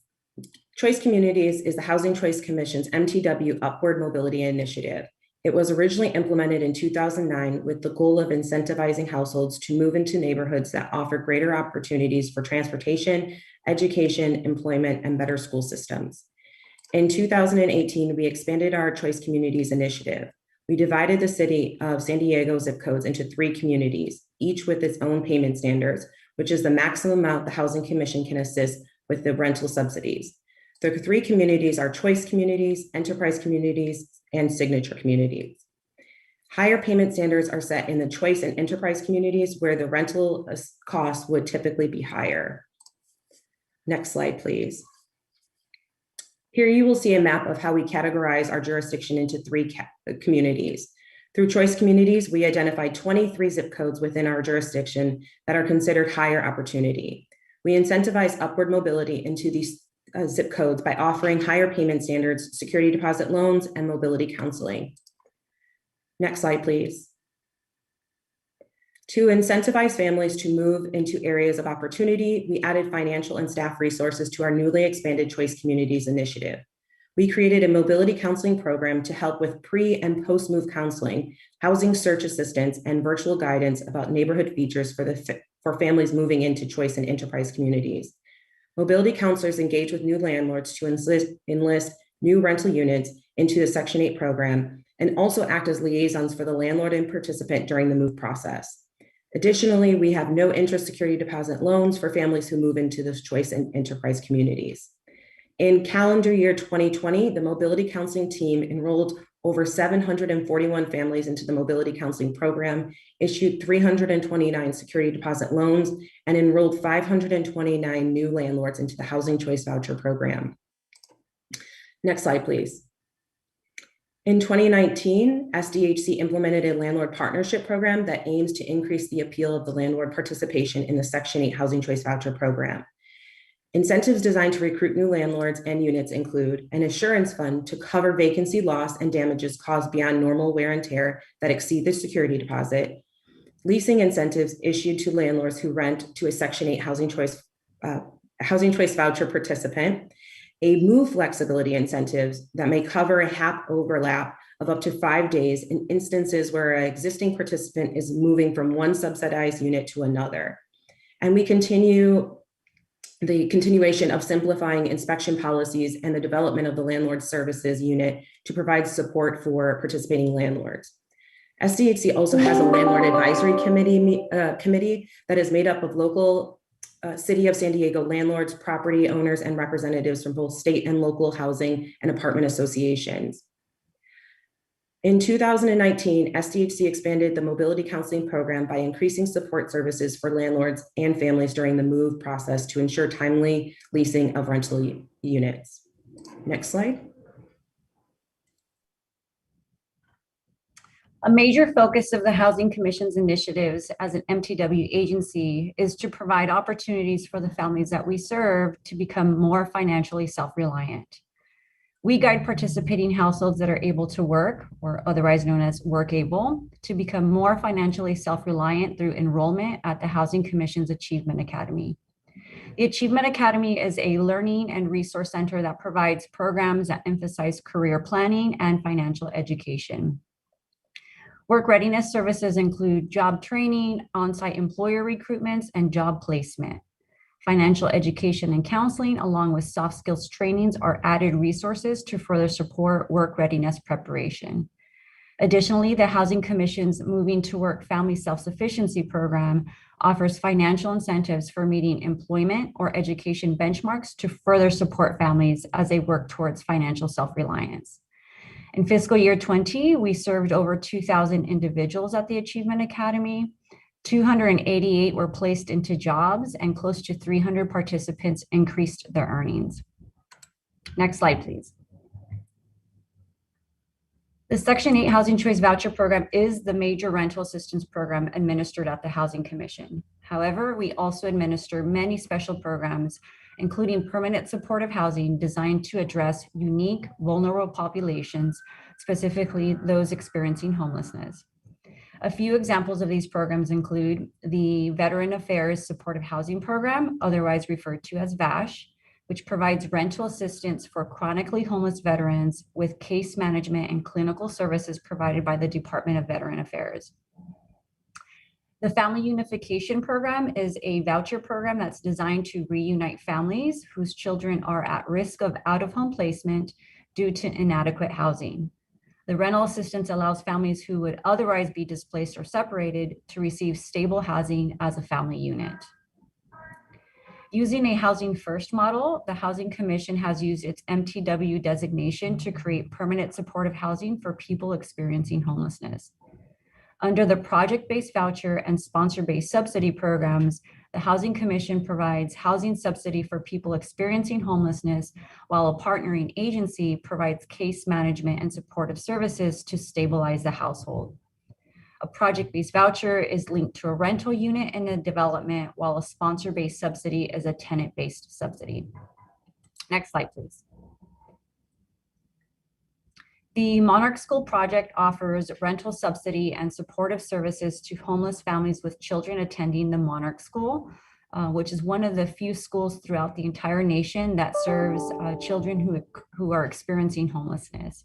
Communities is the Housing Choice Commission's MTW Upward Mobility Initiative. It was originally implemented in 2009 with the goal of incentivizing households to move into neighborhoods that offer greater opportunities for transportation, education, employment, and better school systems. In 2018, we expanded our Choice Communities initiative. We divided the city of San Diego zip codes into 3 communities, each with its own payment standards, which is the maximum amount the Housing Commission can assist with the rental subsidies. The 3 communities are Choice Communities, Enterprise Communities, and Signature Communities. Higher payment standards are set in the Choice and Enterprise communities where the rental costs would typically be higher. Next slide, please. Here you will see a map of how we categorize our jurisdiction into 3 communities. Through Choice Communities, we identified 23 zip codes within our jurisdiction that are considered higher opportunity. We incentivize upward mobility into these zip codes by offering higher payment standards, security deposit loans, and mobility counseling. Next slide, please. To incentivize families to move into areas of opportunity, we added financial and staff resources to our newly expanded Choice Communities initiative. We created a mobility counseling program to help with pre- and post-move counseling, housing search assistance, and virtual guidance about neighborhood features for families moving into Choice and Enterprise communities. Mobility counselors engage with new landlords to enlist new rental units into the Section 8 program and also act as liaisons for the landlord and participant during the move process. Additionally, we have no interest security deposit loans for families who move into those Choice and Enterprise communities. In calendar year 2020, the mobility counseling team enrolled over 741 families into the mobility counseling program, issued 329 security deposit loans, and enrolled 529 new landlords into the Housing Choice Voucher program. Next slide, please. In 2019, SDHC implemented a Landlord Partnership program that aims to increase the appeal of the landlord participation in the Section 8 Housing Choice Voucher program. Incentives designed to recruit new landlords and units include an assurance fund to cover vacancy loss and damages caused beyond normal wear and tear that exceed the security deposit, leasing incentives issued to landlords who rent to a Section 8 Housing Choice Voucher participant, a move flexibility incentives that may cover a HAP overlap of up to 5 days in instances where an existing participant is moving from one subsidized unit to another. And we continue the continuation of simplifying inspection policies and the development of the landlord services unit to provide support for participating landlords. SDHC also has a landlord advisory committee that is made up of local City of San Diego landlords, property owners, and representatives from both state and local housing and apartment associations. In 2019, SDHC expanded the mobility counseling program by increasing support services for landlords and families during the move process to ensure timely leasing of rental units. Next slide. A major focus of the Housing Commission's initiatives as an MTW agency is to provide opportunities for the families that we serve to become more financially self-reliant. We guide participating households that are able to work, or otherwise known as work-able, to become more financially self-reliant through enrollment at the Housing Commission's Achievement Academy. The Achievement Academy is a learning and resource center that provides programs that emphasize career planning and financial education. Work readiness services include job training, on-site employer recruitments, and job placement. Financial education and counseling, along with soft skills trainings, are added resources to further support work readiness preparation. Additionally, the Housing Commission's Moving to Work Family Self-Sufficiency Program offers financial incentives for meeting employment or education benchmarks to further support families as they work towards financial self-reliance. In fiscal year 20, we served over 2,000 individuals at the Achievement Academy. 288 were placed into jobs, and close to 300 participants increased their earnings. Next slide, please. The Section 8 Housing Choice Voucher Program is the major rental assistance program administered at the Housing Commission. However, we also administer many special programs including permanent supportive housing designed to address unique vulnerable populations, specifically those experiencing homelessness. A few examples of these programs include the Veteran Affairs Supportive Housing Program, otherwise referred to as VASH, which provides rental assistance for chronically homeless veterans with case management and clinical services provided by the Department of Veteran Affairs. The Family Unification Program is a voucher program that's designed to reunite families whose children are at risk of out-of-home placement due to inadequate housing. The rental assistance allows families who would otherwise be displaced or separated to receive stable housing as a family unit. Using a housing first model, the Housing Commission has used its MTW designation to create permanent supportive housing for people experiencing homelessness. Under the project-based voucher and sponsor-based subsidy programs, the Housing Commission provides housing subsidy for people experiencing homelessness, while a partnering agency provides case management and supportive services to stabilize the household. A project-based voucher is linked to a rental unit in a development, while a sponsor-based subsidy is a tenant-based subsidy. Next slide, please. The Monarch School project offers rental subsidy and supportive services to homeless families with children attending the Monarch School, which is one of the few schools throughout the entire nation that serves children who are experiencing homelessness.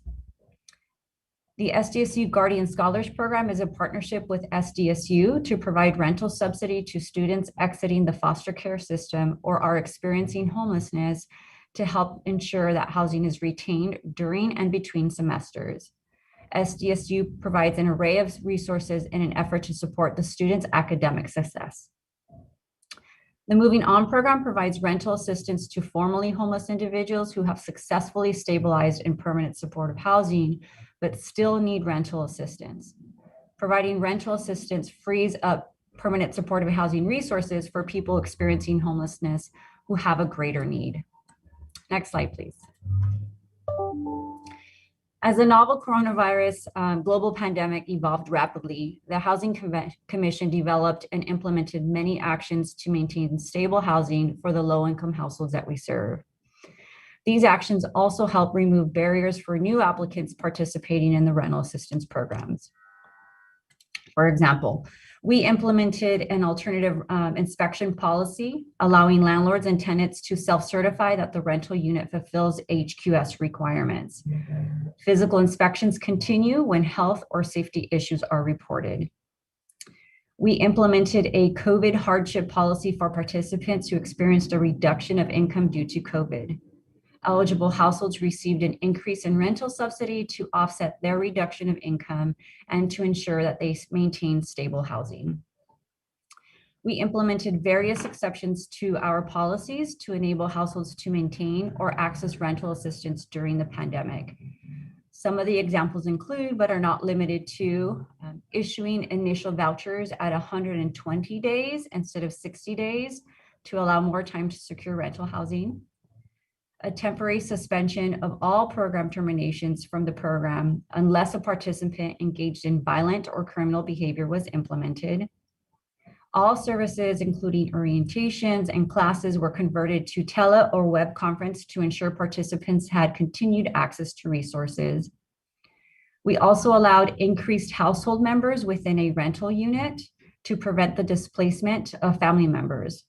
The SDSU Guardian Scholars Program is a partnership with SDSU to provide rental subsidy to students exiting the foster care system or are experiencing homelessness to help ensure that housing is retained during and between semesters. SDSU provides an array of resources in an effort to support the students' academic success. The Moving On program provides rental assistance to formerly homeless individuals who have successfully stabilized in permanent supportive housing, but still need rental assistance. Providing rental assistance frees up permanent supportive housing resources for people experiencing homelessness who have a greater need. Next slide, please. As the novel coronavirus global pandemic evolved rapidly, the Housing Commission developed and implemented many actions to maintain stable housing for the low-income households that we serve. These actions also help remove barriers for new applicants participating in the rental assistance programs. For example, we implemented an alternative inspection policy, allowing landlords and tenants to self-certify that the rental unit fulfills HQS requirements. Physical inspections continue when health or safety issues are reported. We implemented a COVID hardship policy for participants who experienced a reduction of income due to COVID. Eligible households received an increase in rental subsidy to offset their reduction of income and to ensure that they maintain stable housing. We implemented various exceptions to our policies to enable households to maintain or access rental assistance during the pandemic. Some of the examples include, but are not limited to, issuing initial vouchers at 120 days instead of 60 days to allow more time to secure rental housing. A temporary suspension of all program terminations from the program unless a participant engaged in violent or criminal behavior was implemented. All services, including orientations and classes, were converted to tele or web conference to ensure participants had continued access to resources. We also allowed increased household members within a rental unit to prevent the displacement of family members.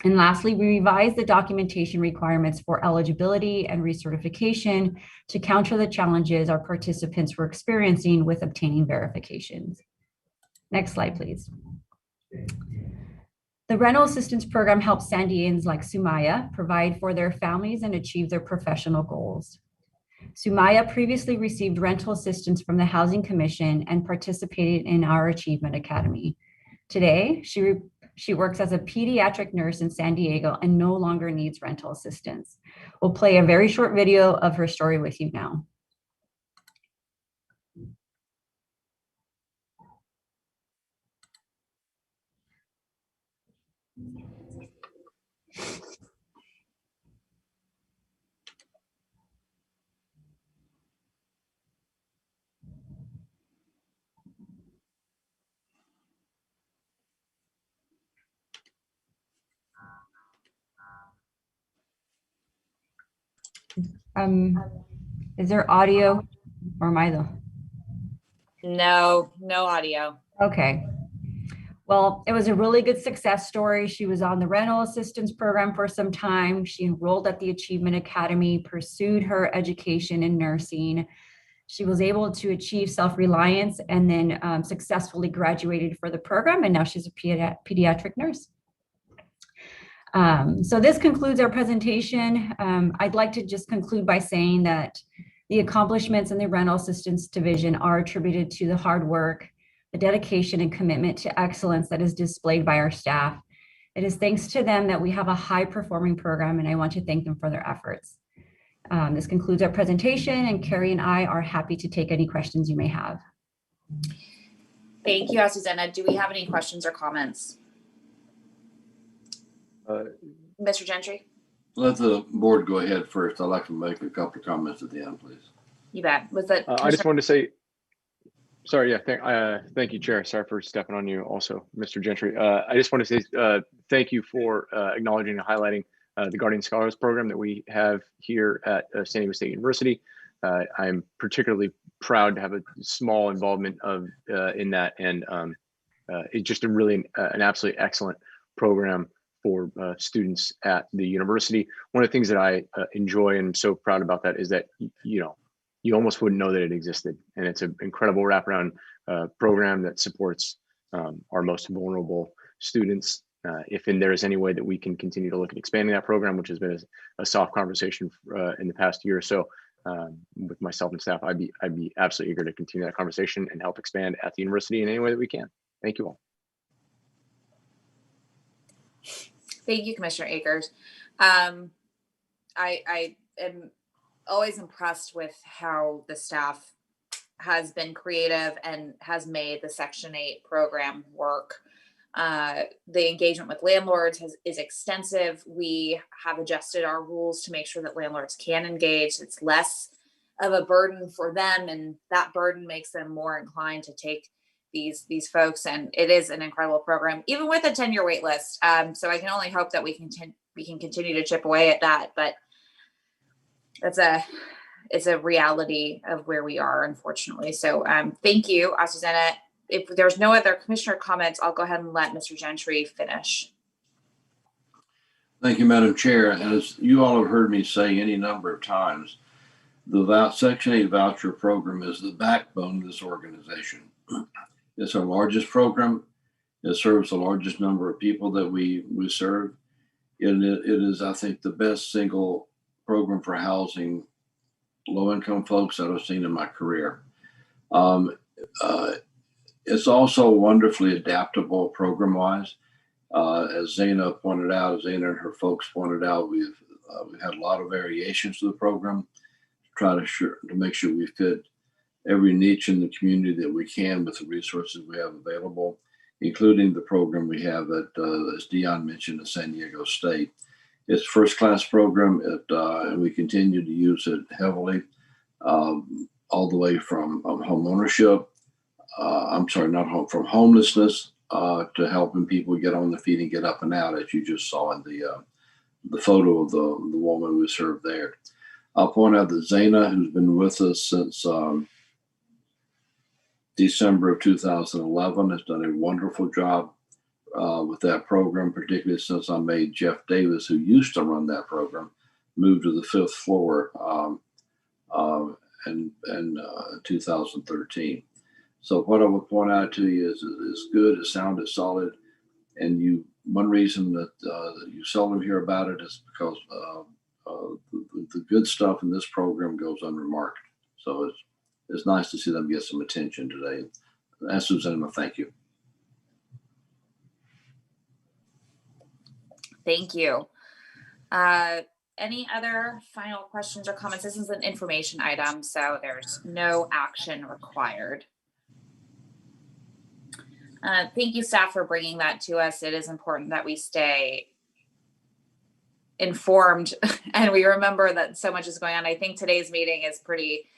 And lastly, we revised the documentation requirements for eligibility and recertification to counter the challenges our participants were experiencing with obtaining verifications. Next slide, please. The rental assistance program helps San Diegans like Sumaya provide for their families and achieve their professional goals. Sumaya previously received rental assistance from the Housing Commission and participated in our Achievement Academy. Today, she works as a pediatric nurse in San Diego and no longer needs rental assistance. We'll play a very short video of her story with you now. Is there audio or am I the? No audio. Okay. Well, it was a really good success story. She was on the rental assistance program for some time. She enrolled at the Achievement Academy, pursued her education in nursing. She was able to achieve self-reliance and then successfully graduated for the program. And now she's a pediatric nurse. So this concludes our presentation. I'd like to just conclude by saying that the accomplishments in the rental assistance division are attributed to the hard work, the dedication and commitment to excellence that is displayed by our staff. It is thanks to them that we have a high performing program, and I want to thank them for their efforts. This concludes our presentation, and Carrie and I are happy to take any questions you may have. Thank you, Susanna. Do we have any questions or comments? Mr. Gentry? Let the board go ahead first. I'd like to make a couple of comments at the end, please. You bet. Was that? I just wanted to say, sorry, yeah, thank you, Chair. Sorry for stepping on you also, Mr. Gentry. I just want to say thank you for acknowledging and highlighting the Guardian Scholars Program that we have here at San Diego State University. I'm particularly proud to have a small involvement in that, and it's just a really an absolutely excellent program for students at the university. One of the things that I enjoy and am so proud about that is that, you know, you almost wouldn't know that it existed. And it's an incredible wraparound program that supports our most vulnerable students. If there is any way that we can continue to look at expanding that program, which has been a soft conversation in the past year or so with myself and staff, I'd be absolutely eager to continue that conversation and help expand at the university in any way that we can. Thank you all. Thank you, Commissioner Akers. I am always impressed with how the staff has been creative and has made the Section 8 program work. The engagement with landlords is extensive. We have adjusted our rules to make sure that landlords can engage. It's less of a burden for them, and that burden makes them more inclined to take these folks, and it is an incredible program, even with a 10-year wait list. So I can only hope that we can continue to chip away at that, but it's a reality of where we are, unfortunately. So thank you, Susanna. If there's no other commissioner comments, I'll go ahead and let Mr. Gentry finish. Thank you, Madam Chair. And as you all have heard me say any number of times, the Section 8 voucher program is the backbone of this organization. It's our largest program. It serves the largest number of people that we serve. And it is, I think, the best single program for housing low-income folks that I've seen in my career. It's also wonderfully adaptable program-wise. As Zaina pointed out, Zaina and her folks pointed out, we've had a lot of variations to the program to try to make sure we fit every niche in the community that we can with the resources we have available, including the program we have at, as Dion mentioned, at San Diego State. It's a first-class program, and we continue to use it heavily, all the way from home ownership. From homelessness to helping people get on their feet and get up and out, as you just saw in the photo of the woman we served there. I'll point out that Zaina, who's been with us since December of 2011, has done a wonderful job with that program, particularly since I made Jeff Davis, who used to run that program, move to the 5th floor in 2013. So what I would point out to you is it's good, it sounded solid, and one reason that you seldom hear about it is because the good stuff in this program goes unremarked. So it's nice to see them get some attention today. And Susanna, thank you. Thank you. Any other final questions or comments? This is an information item, so there's no action required. Thank you, staff, for bringing that to us. It is important that we stay informed and we remember that so much is going on. I think today's meeting is pretty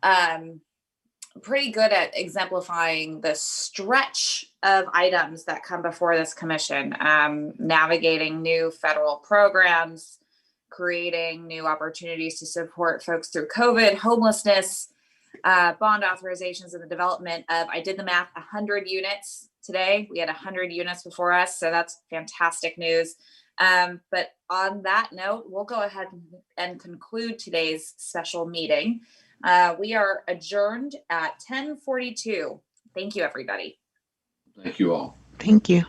good at exemplifying the stretch of items that come before this commission, navigating new federal programs, creating new opportunities to support folks through COVID, homelessness, bond authorizations, and the development of, I did the math, 100 units today. We had 100 units before us, so that's fantastic news. But on that note, we'll go ahead and conclude today's special meeting. We are adjourned at 10:42. Thank you, everybody. Thank you all. Thank you.